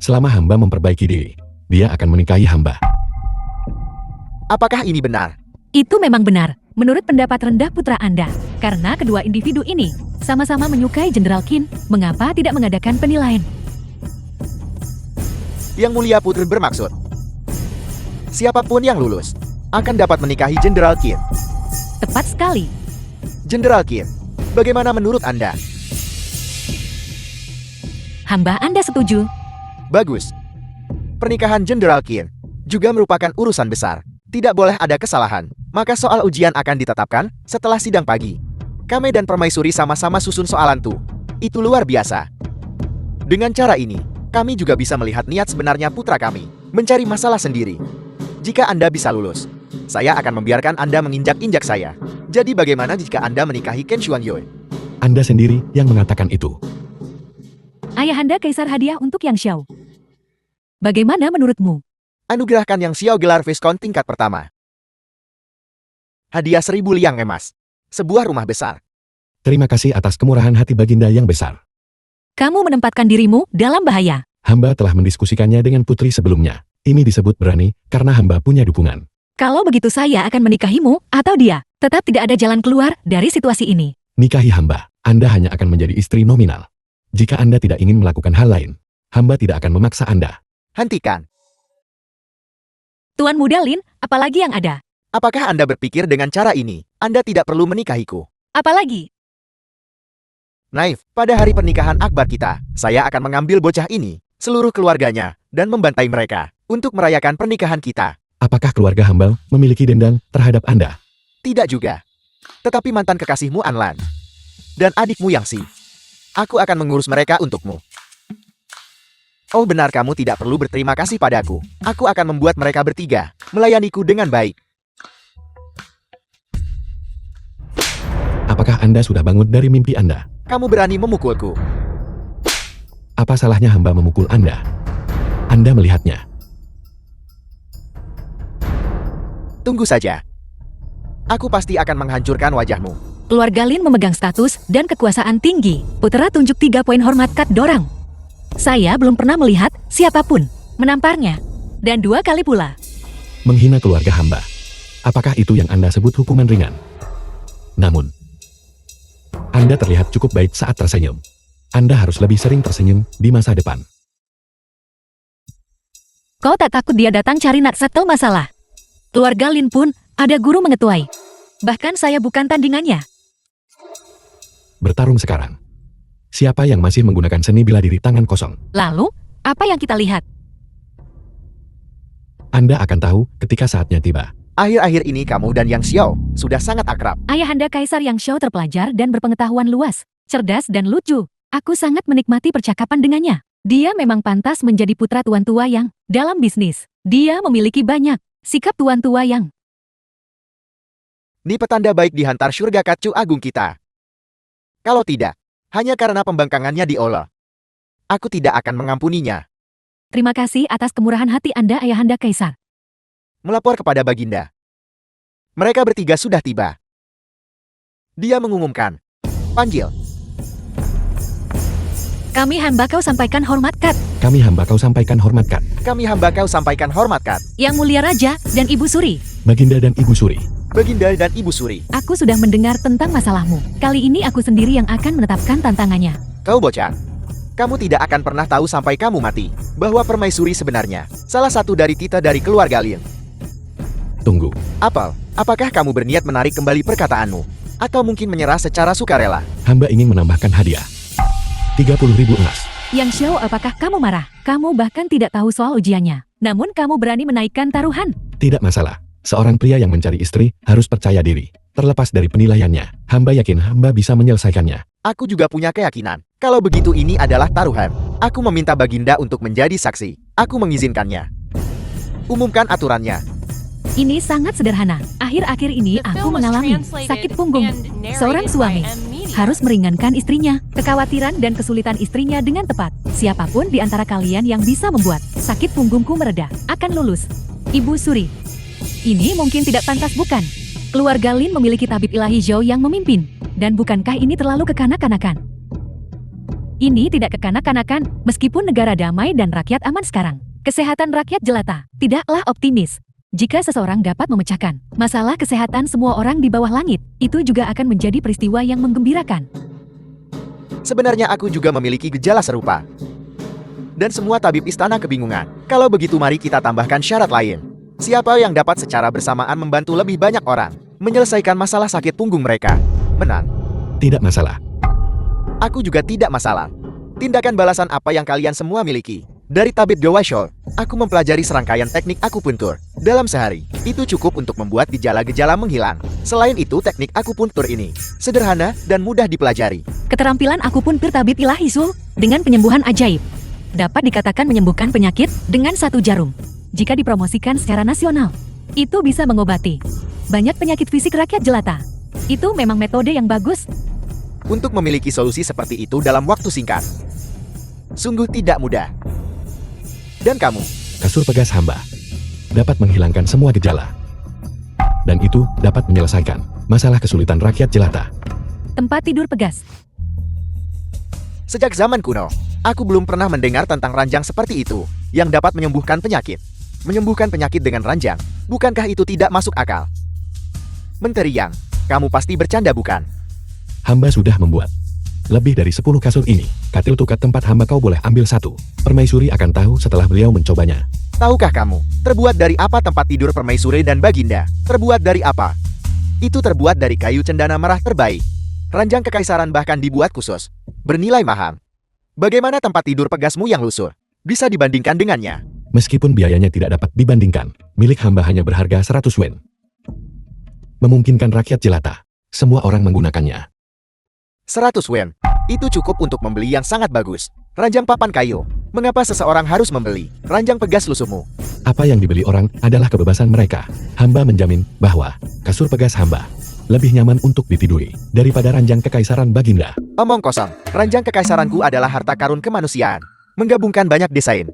Selama hamba memperbaiki diri, dia akan menikahi hamba. Apakah ini benar? Itu memang benar, menurut pendapat rendah putra Anda. Karena kedua individu ini sama-sama menyukai Jenderal Qin, mengapa tidak mengadakan penilaian? Yang Mulia Putri bermaksud, siapapun yang lulus akan dapat menikahi Jenderal Qin. Tepat sekali. Jenderal Qin, bagaimana menurut Anda? Hamba Anda setuju. Bagus. Pernikahan Jenderal Qin juga merupakan urusan besar. Tidak boleh ada kesalahan. Maka soal ujian akan ditetapkan setelah sidang pagi. Kame dan Permaisuri sama-sama susun soalan tuh. Itu luar biasa. Dengan cara ini, kami juga bisa melihat niat sebenarnya putra kami mencari masalah sendiri. Jika Anda bisa lulus, saya akan membiarkan Anda menginjak-injak saya. Jadi bagaimana jika Anda menikahi Qin Shuangyu? Anda sendiri yang mengatakan itu. Ayahanda Kaisar hadiah untuk Yang Xiao. Bagaimana menurutmu? Anugerahkan Yang Xiao gelar Viscount tingkat pertama. Hadiah 1000 liang emas. Sebuah rumah besar. Terima kasih atas kemurahan hati Baginda yang besar. Kamu menempatkan dirimu dalam bahaya. Hamba telah mendiskusikannya dengan putri sebelumnya. Ini disebut berani karena hamba punya dukungan. Kalau begitu saya akan menikahimu atau dia. Tetap tidak ada jalan keluar dari situasi ini. Nikahi hamba, Anda hanya akan menjadi istri nominal. Jika Anda tidak ingin melakukan hal lain, hamba tidak akan memaksa Anda. Hentikan. Tuan Muda Lin, apalagi yang ada? Apakah Anda berpikir dengan cara ini, Anda tidak perlu menikahiku? Apalagi? Naif, pada hari pernikahan akbar kita, saya akan mengambil bocah ini, seluruh keluarganya, dan membantai mereka, untuk merayakan pernikahan kita. Apakah keluarga hamba memiliki dendam terhadap Anda? Tidak juga. Tetapi mantan kekasihmu Anlan, dan adikmu Yang Si. Aku akan mengurus mereka untukmu. Oh benar, kamu tidak perlu berterima kasih padaku. Aku akan membuat mereka bertiga melayaniku dengan baik. Apakah Anda sudah bangun dari mimpi Anda? Kamu berani memukulku. Apa salahnya hamba memukul Anda? Anda melihatnya. Tunggu saja. Aku pasti akan menghancurkan wajahmu. Keluarga Lin memegang status dan kekuasaan tinggi. Putera tunjuk 3 poin hormat kat dorang. Saya belum pernah melihat siapapun menamparnya. Dan 2 kali pula. Menghina keluarga hamba. Apakah itu yang Anda sebut hukuman ringan? Namun, Anda terlihat cukup baik saat tersenyum. Anda harus lebih sering tersenyum di masa depan. Kau tak takut dia datang cari nak settle masalah? Keluarga Lin pun ada guru mengetuai. Bahkan saya bukan tandingannya. Bertarung sekarang. Siapa yang masih menggunakan seni bela diri tangan kosong? Lalu, apa yang kita lihat? Anda akan tahu ketika saatnya tiba. Akhir-akhir ini kamu dan Yang Xiao sudah sangat akrab. Ayahanda Kaisar Yang Xiao terpelajar dan berpengetahuan luas, cerdas dan lucu. Aku sangat menikmati percakapan dengannya. Dia memang pantas menjadi putra tuan tua yang dalam bisnis. Dia memiliki banyak sikap tuan tua yang. Ini petanda baik dihantar surga kacu agung kita. Kalau tidak, hanya karena pembangkangannya diolah, aku tidak akan mengampuninya. Terima kasih atas kemurahan hati Anda, Ayahanda Kaisar. Melapor kepada Baginda. Mereka bertiga sudah tiba. Dia mengumumkan. Panggil. Kami hamba kau sampaikan hormat kat. Kami hamba kau sampaikan hormat kat. Kami hamba kau sampaikan hormat kat. Yang mulia Raja dan Ibu Suri. Baginda dan Ibu Suri. Baginda dan Ibu Suri. Aku sudah mendengar tentang masalahmu. Kali ini aku sendiri yang akan menetapkan tantangannya. Kau bocah. Kamu tidak akan pernah tahu sampai kamu mati bahwa permaisuri sebenarnya salah satu dari kita dari keluarga Lin. Tunggu. Apel, apakah kamu berniat menarik kembali perkataanmu? Atau mungkin menyerah secara sukarela? Hamba ingin menambahkan hadiah. 30.000 emas. Yang Xiao, apakah kamu marah? Kamu bahkan tidak tahu soal ujiannya. Namun kamu berani menaikkan taruhan. Tidak masalah. Seorang pria yang mencari istri harus percaya diri. Terlepas dari penilaiannya, hamba yakin hamba bisa menyelesaikannya. Aku juga punya keyakinan. Kalau begitu ini adalah taruhan. Aku meminta Baginda untuk menjadi saksi. Aku mengizinkannya. Umumkan aturannya. Ini sangat sederhana. Akhir-akhir ini The aku film was mengalami translated sakit punggung. and narrated Seorang by suami M. Media. harus meringankan istrinya, kekhawatiran dan kesulitan istrinya dengan tepat. Siapapun di antara kalian yang bisa membuat sakit punggungku mereda akan lulus. Ibu Suri. Ini mungkin tidak pantas, bukan? Keluarga Lin memiliki tabib ilahi Zhou yang memimpin. Dan bukankah ini terlalu kekanak-kanakan? Ini tidak kekanak-kanakan, meskipun negara damai dan rakyat aman sekarang. Kesehatan rakyat jelata, tidaklah optimis. Jika seseorang dapat memecahkan masalah kesehatan semua orang di bawah langit, itu juga akan menjadi peristiwa yang menggembirakan. Sebenarnya aku juga memiliki gejala serupa. Dan semua tabib istana kebingungan. Kalau begitu mari kita tambahkan syarat lain. Siapa yang dapat secara bersamaan membantu lebih banyak orang menyelesaikan masalah sakit punggung mereka, menang. Tidak masalah. Aku juga tidak masalah. Tindakan balasan apa yang kalian semua miliki. Dari tabib Gawashol, aku mempelajari serangkaian teknik akupuntur. Dalam sehari, itu cukup untuk membuat gejala-gejala menghilang. Selain itu, teknik akupuntur ini sederhana dan mudah dipelajari. Keterampilan akupuntur tabib ilahi Zhou dengan penyembuhan ajaib dapat dikatakan menyembuhkan penyakit dengan 1 jarum. Jika dipromosikan secara nasional, itu bisa mengobati banyak penyakit fisik rakyat jelata. Itu memang metode yang bagus. Untuk memiliki solusi seperti itu dalam waktu singkat, sungguh tidak mudah. Dan kamu, Kasur pegas hamba dapat menghilangkan semua gejala. Dan itu dapat menyelesaikan masalah kesulitan rakyat jelata. Tempat tidur pegas. sejak zaman kuno, aku belum pernah mendengar tentang ranjang seperti itu, yang dapat menyembuhkan penyakit. Menyembuhkan penyakit dengan ranjang, bukankah itu tidak masuk akal? Menteri Yang, kamu pasti bercanda bukan? Hamba sudah membuat lebih dari 10 kasur ini. Katil tukat tempat hamba kau boleh ambil 1. Permaisuri akan tahu setelah beliau mencobanya. Tahukah kamu, terbuat dari apa tempat tidur permaisuri dan baginda? Terbuat dari apa? Itu terbuat dari kayu cendana merah terbaik. Ranjang kekaisaran bahkan dibuat khusus. Bernilai mahal. Bagaimana tempat tidur pegasmu yang lusuh? Bisa dibandingkan dengannya? Meskipun biayanya tidak dapat dibandingkan, milik hamba hanya berharga 100 wen. Memungkinkan rakyat jelata. Semua orang menggunakannya. 100 wen. Itu cukup untuk membeli yang sangat bagus. Ranjang papan kayu. Mengapa seseorang harus membeli ranjang pegas lusuhmu? Apa yang dibeli orang adalah kebebasan mereka. Hamba menjamin bahwa kasur pegas hamba lebih nyaman untuk ditiduri daripada ranjang kekaisaran Baginda. Omong kosong. Ranjang kekaisaranku adalah harta karun kemanusiaan. Menggabungkan banyak desain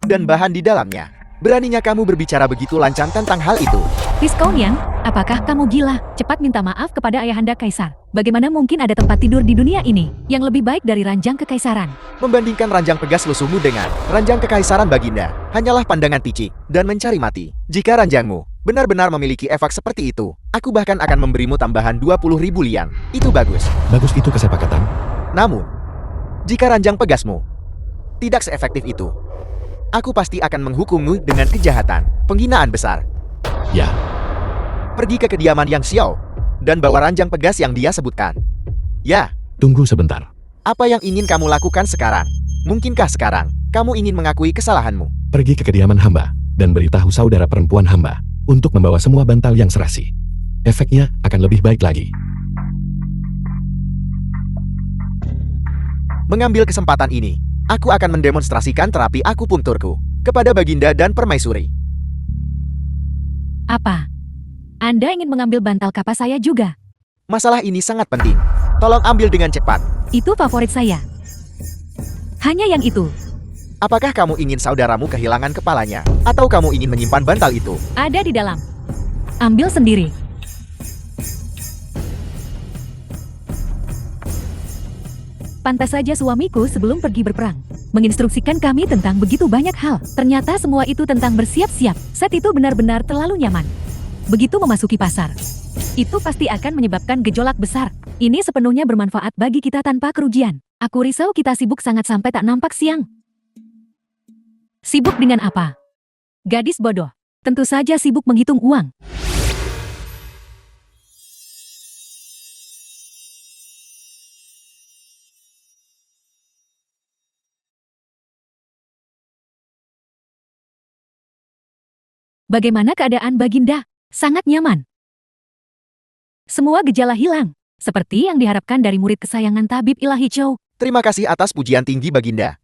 dan bahan di dalamnya. Beraninya kamu berbicara begitu lancang tentang hal itu? Viscount, apakah kamu gila? Cepat minta maaf kepada ayahanda kaisar. Bagaimana mungkin ada tempat tidur di dunia ini yang lebih baik dari ranjang kekaisaran? Membandingkan ranjang pegas lusuhmu dengan ranjang kekaisaran Baginda, hanyalah pandangan picik dan mencari mati. Jika ranjangmu benar-benar memiliki efek seperti itu, aku bahkan akan memberimu tambahan 20.000 lian. Itu bagus. Bagus itu kesepakatan. Namun, jika ranjang pegasmu tidak seefektif itu, aku pasti akan menghukummu dengan kejahatan, penghinaan besar. Ya, Pergi ke kediaman Yang Xiao dan bawa ranjang pegas yang dia sebutkan. Ya, tunggu sebentar. apa yang ingin kamu lakukan sekarang? Mungkinkah sekarang kamu ingin mengakui kesalahanmu? Pergi ke kediaman hamba dan beritahu saudara perempuan hamba untuk membawa semua bantal yang serasi. Efeknya akan lebih baik lagi. Mengambil kesempatan ini, aku akan mendemonstrasikan terapi akupunkturku kepada Baginda dan Permaisuri. Apa? Anda ingin mengambil bantal kapas saya juga? Masalah ini sangat penting. Tolong ambil dengan cepat. Itu favorit saya. Hanya yang itu. Apakah kamu ingin saudaramu kehilangan kepalanya? Atau kamu ingin menyimpan bantal itu? Ada di dalam. Ambil sendiri. Pantas saja suamiku sebelum pergi berperang menginstruksikan kami tentang begitu banyak hal. Ternyata semua itu tentang bersiap-siap. Set itu benar-benar terlalu nyaman. Begitu memasuki pasar, itu pasti akan menyebabkan gejolak besar. Ini sepenuhnya bermanfaat bagi kita tanpa kerugian. Aku risau kita sibuk sangat sampai tak nampak siang. Sibuk dengan apa? Gadis bodoh. Tentu saja sibuk menghitung uang. Bagaimana keadaan Baginda? Sangat nyaman. Semua gejala hilang, seperti yang diharapkan dari murid kesayangan Tabib Ilahi Chow. Terima kasih atas pujian tinggi Baginda.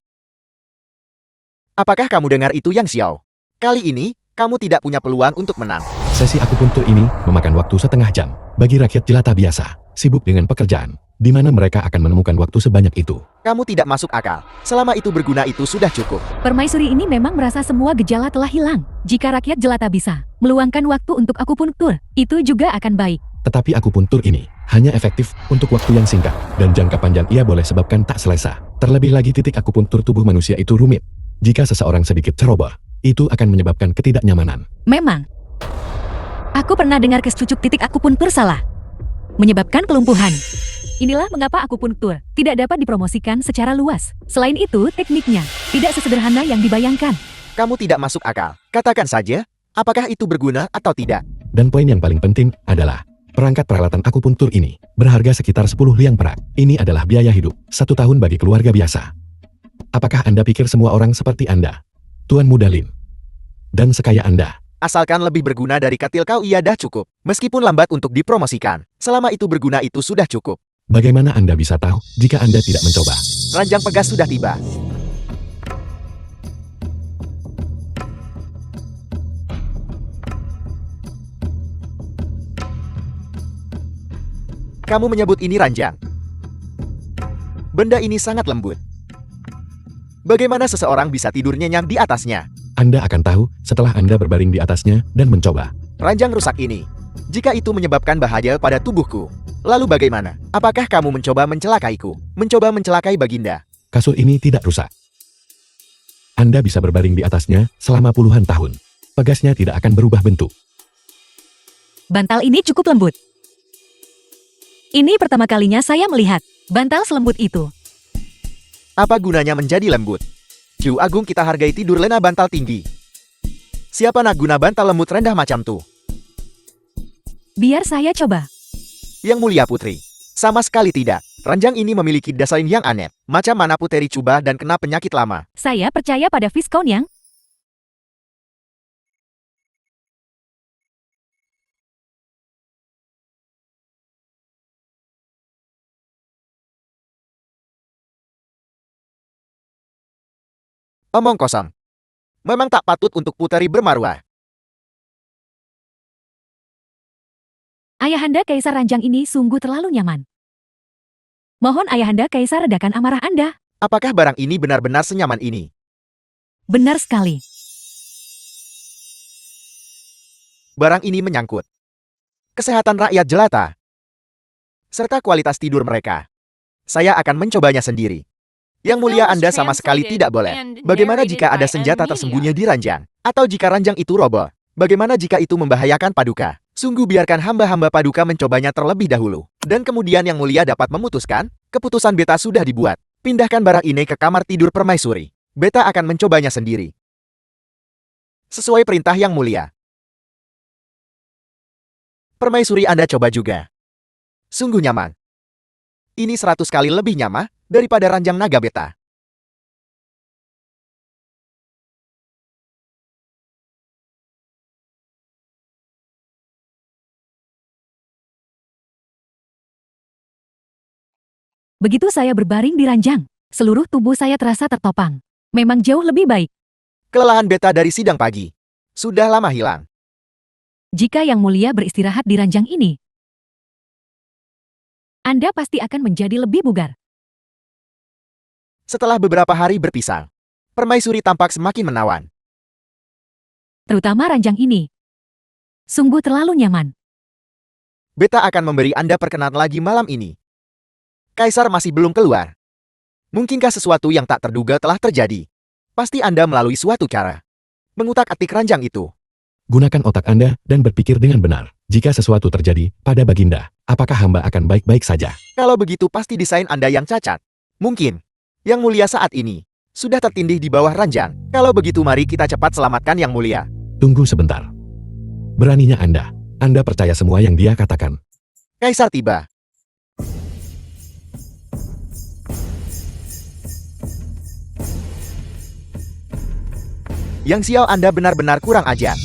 Apakah kamu dengar itu Yang Xiao? Kali ini, kamu tidak punya peluang untuk menang. Sesi akupunktur ini memakan waktu setengah jam. Bagi rakyat jelata biasa, sibuk dengan pekerjaan, di mana mereka akan menemukan waktu sebanyak itu. Kamu tidak masuk akal. Selama itu berguna itu sudah cukup. Permaisuri ini memang merasa semua gejala telah hilang. Jika rakyat jelata bisa meluangkan waktu untuk akupunktur, itu juga akan baik. Tetapi akupunktur ini hanya efektif untuk waktu yang singkat, dan jangka panjang ia boleh sebabkan tak selesa. Terlebih lagi titik akupunktur tubuh manusia itu rumit. Jika seseorang sedikit ceroboh, itu akan menyebabkan ketidaknyamanan. Memang. Aku pernah dengar kes cucuk titik akupunktur salah. Menyebabkan kelumpuhan. Inilah mengapa akupunktur tidak dapat dipromosikan secara luas. Selain itu, tekniknya tidak sesederhana yang dibayangkan. Kamu tidak masuk akal. Katakan saja, apakah itu berguna atau tidak? Dan poin yang paling penting adalah, perangkat peralatan akupunktur ini berharga sekitar 10 liang perak. Ini adalah biaya hidup 1 tahun bagi keluarga biasa. Apakah Anda pikir semua orang seperti Anda, Tuan Muda Lin, dan sekaya Anda? Asalkan lebih berguna dari katil kau ia dah cukup. Meskipun lambat untuk dipromosikan, selama itu berguna itu sudah cukup. Bagaimana Anda bisa tahu jika Anda tidak mencoba? Ranjang pegas sudah tiba. Kamu menyebut ini ranjang. Benda ini sangat lembut. Bagaimana seseorang bisa tidur nyenyak di atasnya? Anda akan tahu setelah Anda berbaring di atasnya dan mencoba. Ranjang rusak ini. Jika itu menyebabkan bahaya pada tubuhku, lalu bagaimana? Apakah kamu mencoba mencelakaiku? Mencoba mencelakai Baginda? Kasur ini tidak rusak. Anda bisa berbaring di atasnya selama puluhan tahun. Pegasnya tidak akan berubah bentuk. Bantal ini cukup lembut. Ini pertama kalinya saya melihat bantal selembut itu. Apa gunanya menjadi lembut? Ju Agung kita hargai tidur lena bantal tinggi. Siapa nak guna bantal lembut rendah macam tuh? Biar saya coba. Yang Mulia Putri, sama sekali tidak. Ranjang ini memiliki desain yang aneh. Macam mana Puteri coba dan kena penyakit lama. Saya percaya pada Viscount. Omong kosong. Memang tak patut untuk puteri bermaruah. Ayahanda Kaisar ranjang ini sungguh terlalu nyaman. Mohon Ayahanda Kaisar redakan amarah Anda. Apakah barang ini benar-benar senyaman ini? Benar sekali. Barang ini menyangkut kesehatan rakyat jelata, serta kualitas tidur mereka. Saya akan mencobanya sendiri. Yang mulia, Anda sama sekali tidak boleh. Bagaimana jika ada senjata tersembunyi di ranjang? Atau jika ranjang itu roboh? Bagaimana jika itu membahayakan Paduka? Sungguh biarkan hamba-hamba Paduka mencobanya terlebih dahulu. Dan kemudian Yang Mulia dapat memutuskan. Keputusan beta sudah dibuat. Pindahkan barang ini ke kamar tidur permaisuri. Beta akan mencobanya sendiri. Sesuai perintah Yang Mulia. Permaisuri Anda coba juga. Sungguh nyaman. Ini 100 kali lebih nyaman daripada ranjang naga beta. Begitu saya berbaring di ranjang, seluruh tubuh saya terasa tertopang. Memang jauh lebih baik. Kelelahan beta dari sidang pagi sudah lama hilang. Jika Yang Mulia beristirahat di ranjang ini, Anda pasti akan menjadi lebih bugar. Setelah beberapa hari berpisah, permaisuri tampak semakin menawan. Terutama ranjang ini. Sungguh terlalu nyaman. Beta akan memberi Anda perkenalan lagi malam ini. Kaisar masih belum keluar. Mungkinkah sesuatu yang tak terduga telah terjadi? Pasti Anda melalui suatu cara mengutak-atik ranjang itu. Gunakan otak Anda dan berpikir dengan benar. Jika sesuatu terjadi pada Baginda, apakah hamba akan baik-baik saja? Kalau begitu pasti desain Anda yang cacat. Mungkin. Yang Mulia saat ini sudah tertindih di bawah ranjang. Kalau begitu mari kita cepat selamatkan Yang Mulia. Tunggu sebentar. Beraninya Anda percaya semua yang dia katakan. Kaisar tiba. Yang Xiao, Anda benar-benar kurang ajar.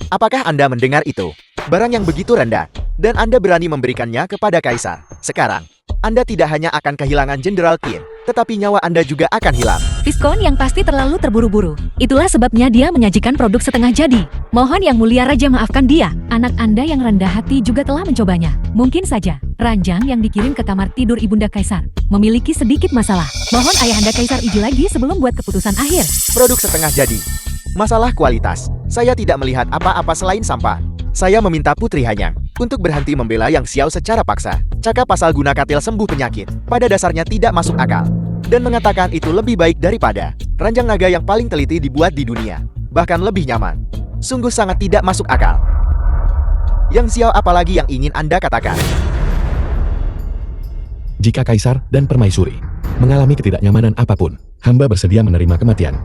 Apakah Anda mendengar itu? Barang yang begitu rendah, dan Anda berani memberikannya kepada Kaisar. Sekarang, Anda tidak hanya akan kehilangan Jenderal Qin, tetapi nyawa Anda juga akan hilang. Viskon yang pasti terlalu terburu-buru. Itulah sebabnya dia menyajikan produk setengah jadi. Mohon Yang Mulia Raja maafkan dia. Anak Anda yang rendah hati juga telah mencobanya. Mungkin saja, ranjang yang dikirim ke kamar tidur Ibunda Kaisar memiliki sedikit masalah. Mohon Ayahanda Kaisar uji lagi sebelum buat keputusan akhir. Produk setengah jadi. Masalah kualitas. Saya tidak melihat apa-apa selain sampah. Saya meminta Putri Hanyang untuk berhenti membela Yang Xiao secara paksa. Cakap pasal guna katil sembuh penyakit pada dasarnya tidak masuk akal. Dan mengatakan itu lebih baik daripada ranjang naga yang paling teliti dibuat di dunia. Bahkan lebih nyaman. Sungguh sangat tidak masuk akal. Yang Xiao, apalagi yang ingin Anda katakan? Jika Kaisar dan Permaisuri mengalami ketidaknyamanan apapun, hamba bersedia menerima kematian.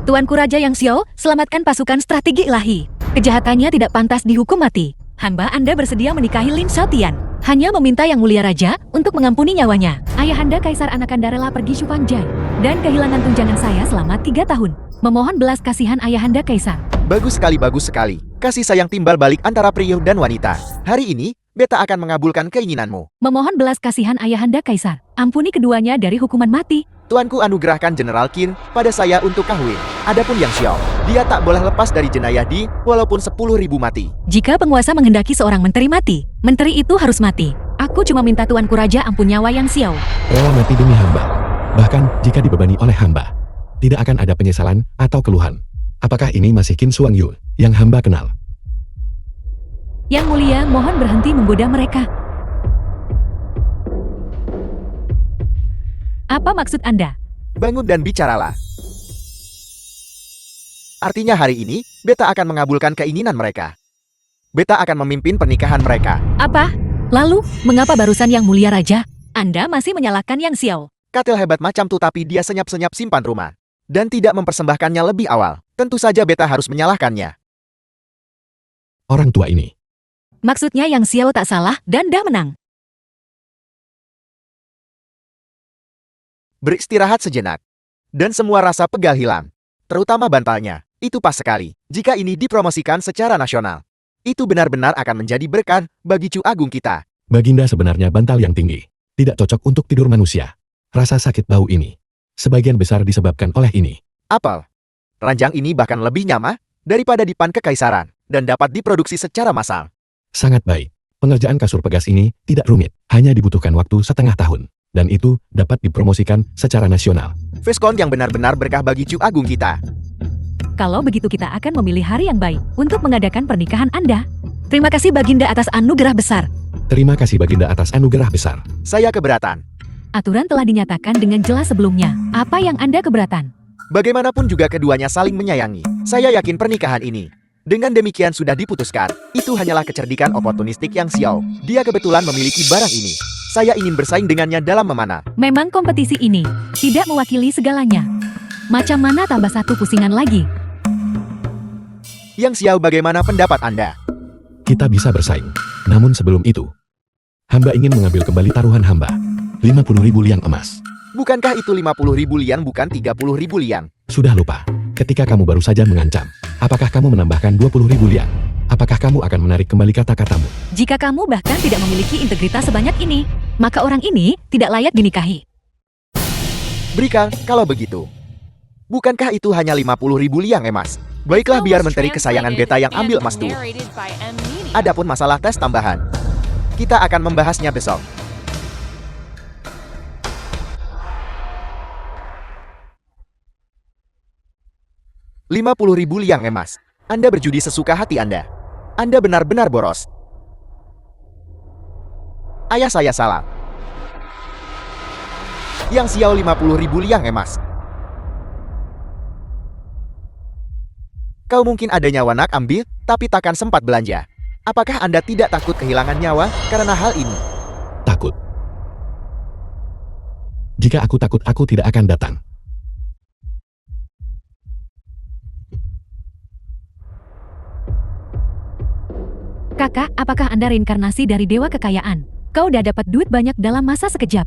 Tuanku Raja Yang Xiao, selamatkan pasukan strategi ilahi. Kejahatannya tidak pantas dihukum mati. Hamba Anda bersedia menikahi Lin Xiaotian. Hanya meminta Yang Mulia Raja untuk mengampuni nyawanya. Ayahanda Kaisar Anakanda rela pergi Shufangjai dan kehilangan tunjangan saya selama 3 tahun. Memohon belas kasihan Ayahanda Kaisar. Bagus sekali, bagus sekali. Kasih sayang timbal balik antara pria dan wanita. Hari ini, beta akan mengabulkan keinginanmu. Memohon belas kasihan Ayahanda Kaisar. Ampuni keduanya dari hukuman mati. Tuanku anugerahkan Jenderal Qin pada saya untuk kawin. Adapun Yang Xiao, dia tak boleh lepas dari jenayah di walaupun 10.000 mati. Jika penguasa menghendaki seorang menteri mati, menteri itu harus mati. Aku cuma minta Tuanku Raja ampun nyawa Yang Xiao. Rela mati demi hamba. Bahkan jika dibebani oleh hamba, tidak akan ada penyesalan atau keluhan. Apakah ini masih Qin Suang Yu yang hamba kenal? Yang Mulia, mohon berhenti menggoda mereka. Apa maksud Anda? Bangun dan bicaralah. Artinya hari ini, beta akan mengabulkan keinginan mereka. Beta akan memimpin pernikahan mereka. Apa? Lalu, mengapa barusan Yang Mulia Raja? Anda masih menyalahkan Yang Xiao. Katil hebat macam tuh tapi dia senyap-senyap simpan rumah. Dan tidak mempersembahkannya lebih awal. Tentu saja beta harus menyalahkannya. Orang tua ini. Maksudnya Yang Xiao tak salah dan dah menang. Beristirahat sejenak. Dan semua rasa pegal hilang. Terutama bantalnya. Itu pas sekali. Jika ini dipromosikan secara nasional. Itu benar-benar akan menjadi berkah bagi Chu Agung kita. Baginda sebenarnya bantal yang tinggi. Tidak cocok untuk tidur manusia. Rasa sakit bau ini, sebagian besar disebabkan oleh ini. Apel. Ranjang ini bahkan lebih nyama daripada dipan kekaisaran dan dapat diproduksi secara massal. Sangat baik. Pengerjaan kasur pegas ini tidak rumit, hanya dibutuhkan waktu setengah tahun. Dan itu dapat dipromosikan secara nasional. Viskon yang benar-benar berkah bagi Cu Agung kita. Kalau begitu kita akan memilih hari yang baik untuk mengadakan pernikahan Anda. Terima kasih Baginda atas anugerah besar. Terima kasih Baginda atas anugerah besar. Saya keberatan. Aturan telah dinyatakan dengan jelas sebelumnya. Apa yang Anda keberatan? Bagaimanapun juga keduanya saling menyayangi. Saya yakin pernikahan ini, dengan demikian sudah diputuskan. Itu hanyalah kecerdikan oportunistik yang Xiao. Dia kebetulan memiliki barang ini. Saya ingin bersaing dengannya dalam memanah. Memang kompetisi ini tidak mewakili segalanya. Macam mana tambah satu pusingan lagi? Yang Xiao, bagaimana pendapat Anda? Kita bisa bersaing. Namun sebelum itu, hamba ingin mengambil kembali taruhan hamba. 50.000 liang emas. Bukankah itu 50.000 liang bukan 30.000 liang? Sudah lupa. Ketika kamu baru saja mengancam, apakah kamu menambahkan 20.000 liang? Apakah kamu akan menarik kembali kata-katamu? Jika kamu bahkan tidak memiliki integritas sebanyak ini, maka orang ini tidak layak dinikahi. Berikan, kalau begitu. Bukankah itu hanya 50.000 liang emas? Baiklah, biar menteri kesayangan beta yang ambil emas tuh. Adapun masalah tes tambahan, kita akan membahasnya besok. Rp50.000 liang emas. Anda berjudi sesuka hati Anda. Anda benar-benar boros. Ayah saya salah. Yang Xiao 50.000 liang emas. Kau mungkin ada nyawa nak ambil, tapi takkan sempat belanja. Apakah Anda tidak takut kehilangan nyawa karena hal ini? Takut. Jika aku takut, aku tidak akan datang. Kakak, apakah Anda reinkarnasi dari dewa kekayaan? Kau udah dapat duit banyak dalam masa sekejap.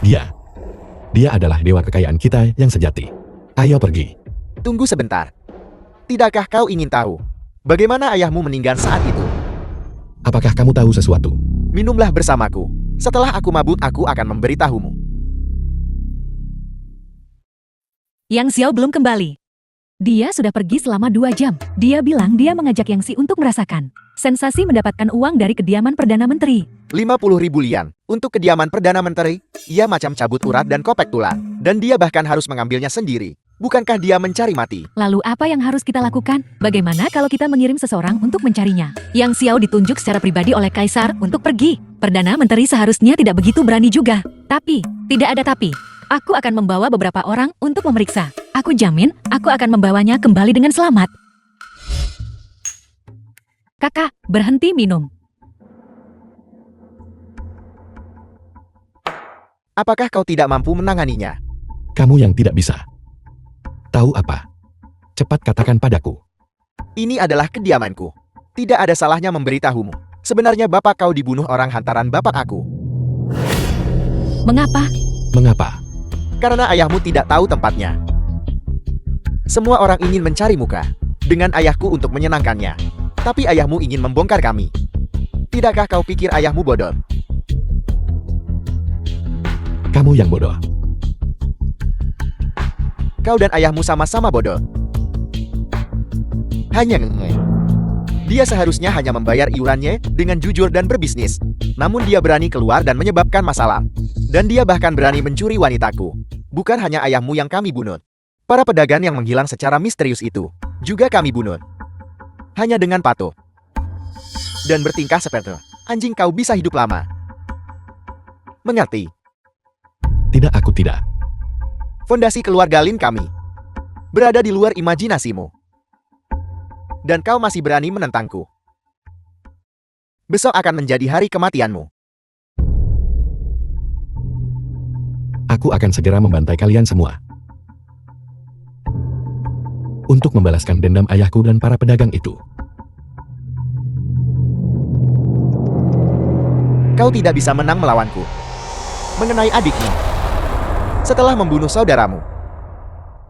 Dia adalah dewa kekayaan kita yang sejati. Ayo pergi. Tunggu sebentar. Tidakkah kau ingin tahu bagaimana ayahmu meninggal saat itu? Apakah kamu tahu sesuatu? Minumlah bersamaku. Setelah aku mabuk, aku akan memberitahumu. Yang Xiao belum kembali. Dia sudah pergi selama 2 jam. Dia bilang dia mengajak Yang Si untuk merasakan sensasi mendapatkan uang dari kediaman Perdana Menteri. 50.000 liang untuk kediaman Perdana Menteri. Ia macam cabut urat dan kopek tulang. Dan dia bahkan harus mengambilnya sendiri. Bukankah dia mencari mati? Lalu apa yang harus kita lakukan? Bagaimana kalau kita mengirim seseorang untuk mencarinya? Yang Xiao ditunjuk secara pribadi oleh Kaisar untuk pergi. Perdana Menteri seharusnya tidak begitu berani juga. Tapi, tidak ada tapi. Aku akan membawa beberapa orang untuk memeriksa. Aku jamin, aku akan membawanya kembali dengan selamat. Kakak, berhenti minum. Apakah kau tidak mampu menanganinya? Kamu yang tidak bisa. Tahu apa? Cepat katakan padaku. Ini adalah kediamanku. Tidak ada salahnya memberitahumu. Sebenarnya bapak kau dibunuh orang hantaran bapak aku. Mengapa? Mengapa? Karena ayahmu tidak tahu tempatnya. Semua orang ingin mencari muka dengan ayahku untuk menyenangkannya. Tapi ayahmu ingin membongkar kami. Tidakkah kau pikir ayahmu bodoh? Kamu yang bodoh. Kau dan ayahmu sama-sama bodoh. Hanya nge. Dia seharusnya hanya membayar iurannya dengan jujur dan berbisnis. Namun dia berani keluar dan menyebabkan masalah. Dan dia bahkan berani mencuri wanitaku. Bukan hanya ayahmu yang kami bunuh. Para pedagang yang menghilang secara misterius itu juga kami bunuh. Hanya dengan patuh dan bertingkah seperti anjing kau bisa hidup lama. Mengerti? Tidak, aku tidak. Fondasi keluarga Lin kami berada di luar imajinasimu. Dan kau masih berani menentangku. Besok akan menjadi hari kematianmu. Aku akan segera membantai kalian semua. Untuk membalaskan dendam ayahku dan para pedagang itu. Kau tidak bisa menang melawanku. Mengenai adikmu. Setelah membunuh saudaramu.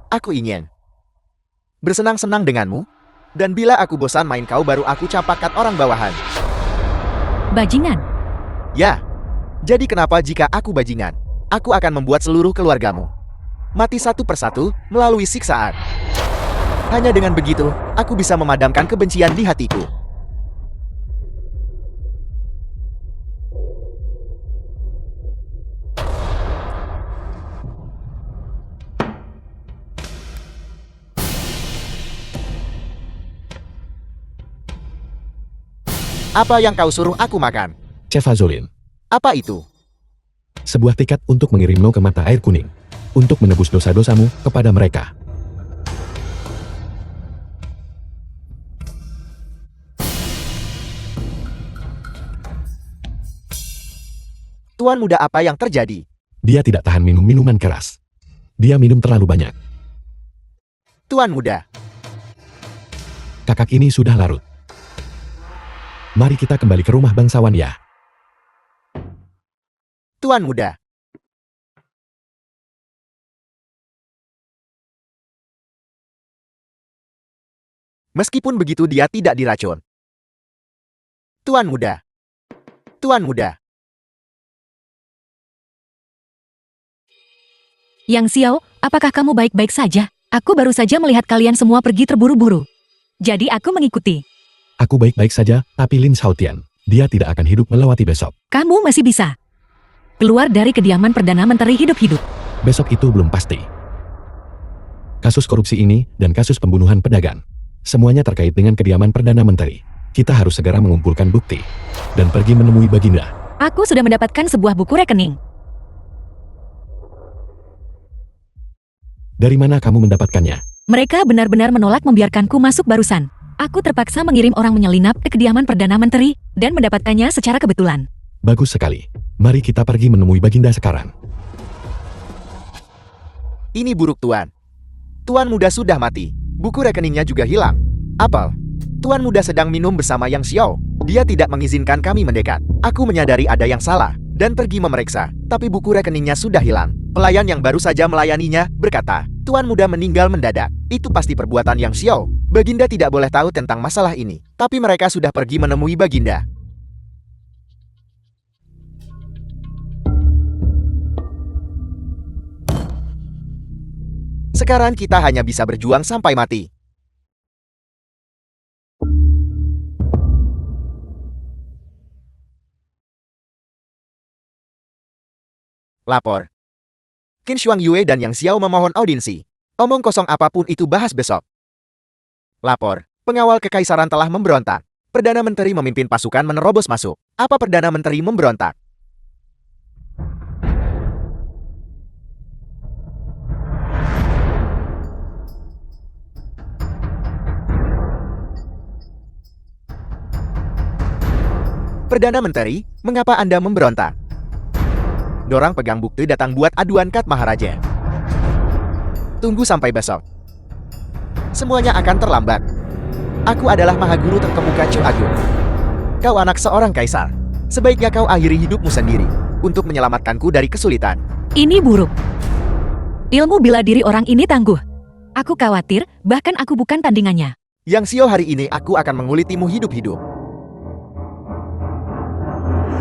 Aku ingin bersenang-senang denganmu. Dan bila aku bosan main kau baru aku campakkan orang bawahan. Bajingan. Ya. Jadi kenapa jika aku bajingan? Aku akan membuat seluruh keluargamu mati satu persatu melalui siksaan. Hanya dengan begitu, aku bisa memadamkan kebencian di hatiku. Apa yang kau suruh aku makan? Chef Fazolin, Apa itu? sebuah tiket untuk mengirimmu ke mata air kuning. Untuk menebus dosa-dosamu kepada mereka. Tuan muda, apa yang terjadi? Dia tidak tahan minum minuman keras. Dia minum terlalu banyak. Tuan muda, Kakak ini sudah larut. Mari kita kembali ke rumah bangsawan ya. Tuan muda. Meskipun begitu dia tidak diracun. Tuan muda. Tuan muda. Yang Xiao, apakah kamu baik-baik saja? Aku baru saja melihat kalian semua pergi terburu-buru. Jadi aku mengikuti. Aku baik-baik saja, tapi Lin Xiaotian, dia tidak akan hidup melewati besok. Kamu masih bisa keluar dari kediaman Perdana Menteri hidup-hidup. Besok itu belum pasti. Kasus korupsi ini dan kasus pembunuhan pedagang. Semuanya terkait dengan kediaman Perdana Menteri. Kita harus segera mengumpulkan bukti dan pergi menemui Baginda. Aku sudah mendapatkan sebuah buku rekening. Dari mana kamu mendapatkannya? Mereka benar-benar menolak membiarkanku masuk barusan. Aku terpaksa mengirim orang menyelinap ke kediaman Perdana Menteri dan mendapatkannya secara kebetulan. Bagus sekali. Mari kita pergi menemui Baginda sekarang. Ini buruk, Tuan. Tuan muda sudah mati. Buku rekeningnya juga hilang. Apel. Tuan muda sedang minum bersama Yang Xiao. Dia tidak mengizinkan kami mendekat. Aku menyadari ada yang salah dan pergi memeriksa, tapi buku rekeningnya sudah hilang. Pelayan yang baru saja melayaninya berkata, Tuan muda meninggal mendadak. Itu pasti perbuatan Yang Xiao. Baginda tidak boleh tahu tentang masalah ini. Tapi mereka sudah pergi menemui Baginda. Sekarang kita hanya bisa berjuang sampai mati. Lapor. Qin Shuang Yue dan Yang Xiao memohon audiensi. Omong kosong apapun itu bahas besok. Lapor. Pengawal kekaisaran telah memberontak. Perdana Menteri memimpin pasukan menerobos masuk. Apa Perdana Menteri memberontak? Perdana Menteri, mengapa Anda memberontak? Dorang pegang bukti datang buat aduan Kat Maharaja. Tunggu sampai besok. Semuanya akan terlambat. Aku adalah Mahaguru terkemuka Chu Agung. Kau anak seorang kaisar. Sebaiknya kau akhiri hidupmu sendiri untuk menyelamatkanku dari kesulitan. Ini buruk. Ilmu bela diri orang ini tangguh. Aku khawatir, bahkan aku bukan tandingannya. Yang Xiao, hari ini aku akan mengulitimu hidup-hidup.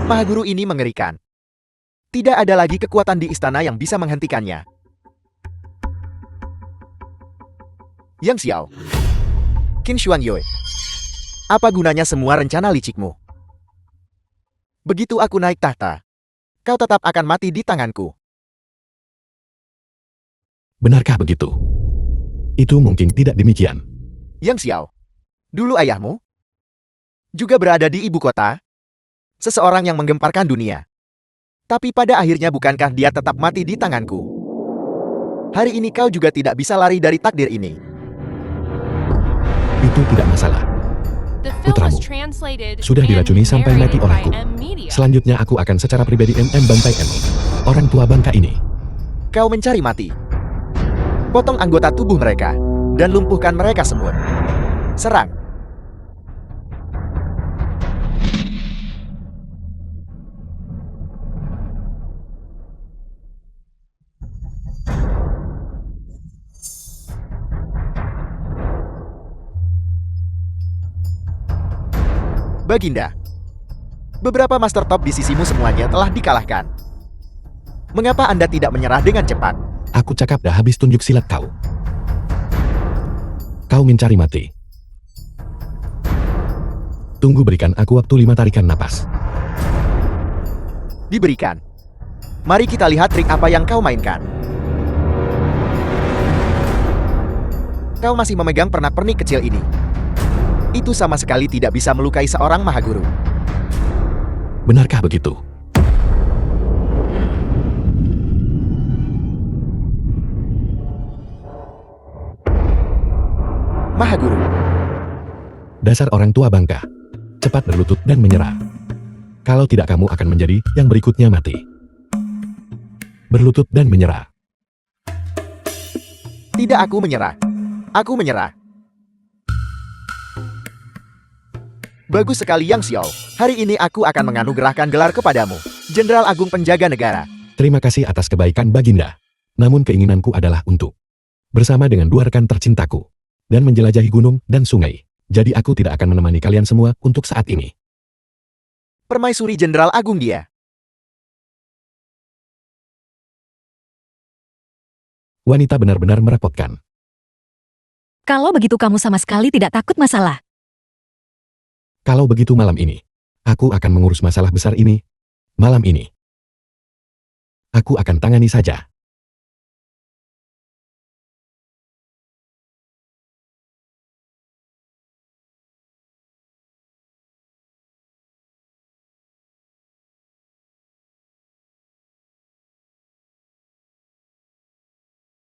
Mahaguru ini mengerikan. Tidak ada lagi kekuatan di istana yang bisa menghentikannya. Yang Xiao. Qin Shuang Yue. Apa gunanya semua rencana licikmu? Begitu aku naik tahta, kau tetap akan mati di tanganku. Benarkah begitu? Itu mungkin tidak demikian. Yang Xiao. Dulu ayahmu juga berada di ibu kota. Seseorang yang menggemparkan dunia. Tapi pada akhirnya bukankah dia tetap mati di tanganku? Hari ini kau juga tidak bisa lari dari takdir ini. Itu tidak masalah. The film Putramu was translated sudah and diracuni sampai mati narrated by olehku. M Media. Selanjutnya aku akan secara pribadi bantai orang tua bangka ini. Kau mencari mati. Potong anggota tubuh mereka dan lumpuhkan mereka semua. Serang. Baginda, beberapa master top di sisimu semuanya telah dikalahkan. Mengapa Anda tidak menyerah dengan cepat? Aku cakap dah habis tunjuk silat kau. Kau mencari mati. Tunggu, berikan aku waktu 5 tarikan napas. Diberikan. Mari kita lihat trik apa yang kau mainkan. Kau masih memegang pernak-pernik kecil ini. Itu sama sekali tidak bisa melukai seorang Mahaguru. Benarkah begitu? Mahaguru. Dasar orang tua bangka. Cepat berlutut dan menyerah. Kalau tidak, kamu akan menjadi yang berikutnya mati. Berlutut dan menyerah. Tidak, aku menyerah. Aku menyerah. Bagus sekali Yang Xiao. Hari ini aku akan menganugerahkan gelar kepadamu, Jenderal Agung Penjaga Negara. Terima kasih atas kebaikan Baginda. Namun keinginanku adalah untuk bersama dengan 2 rekan tercintaku dan menjelajahi gunung dan sungai. Jadi aku tidak akan menemani kalian semua untuk saat ini. Permaisuri Jenderal Agung dia. Wanita benar-benar merepotkan. Kalau begitu kamu sama sekali tidak takut masalah. Kalau begitu malam ini, aku akan mengurus masalah besar ini. Malam ini, aku akan tangani saja.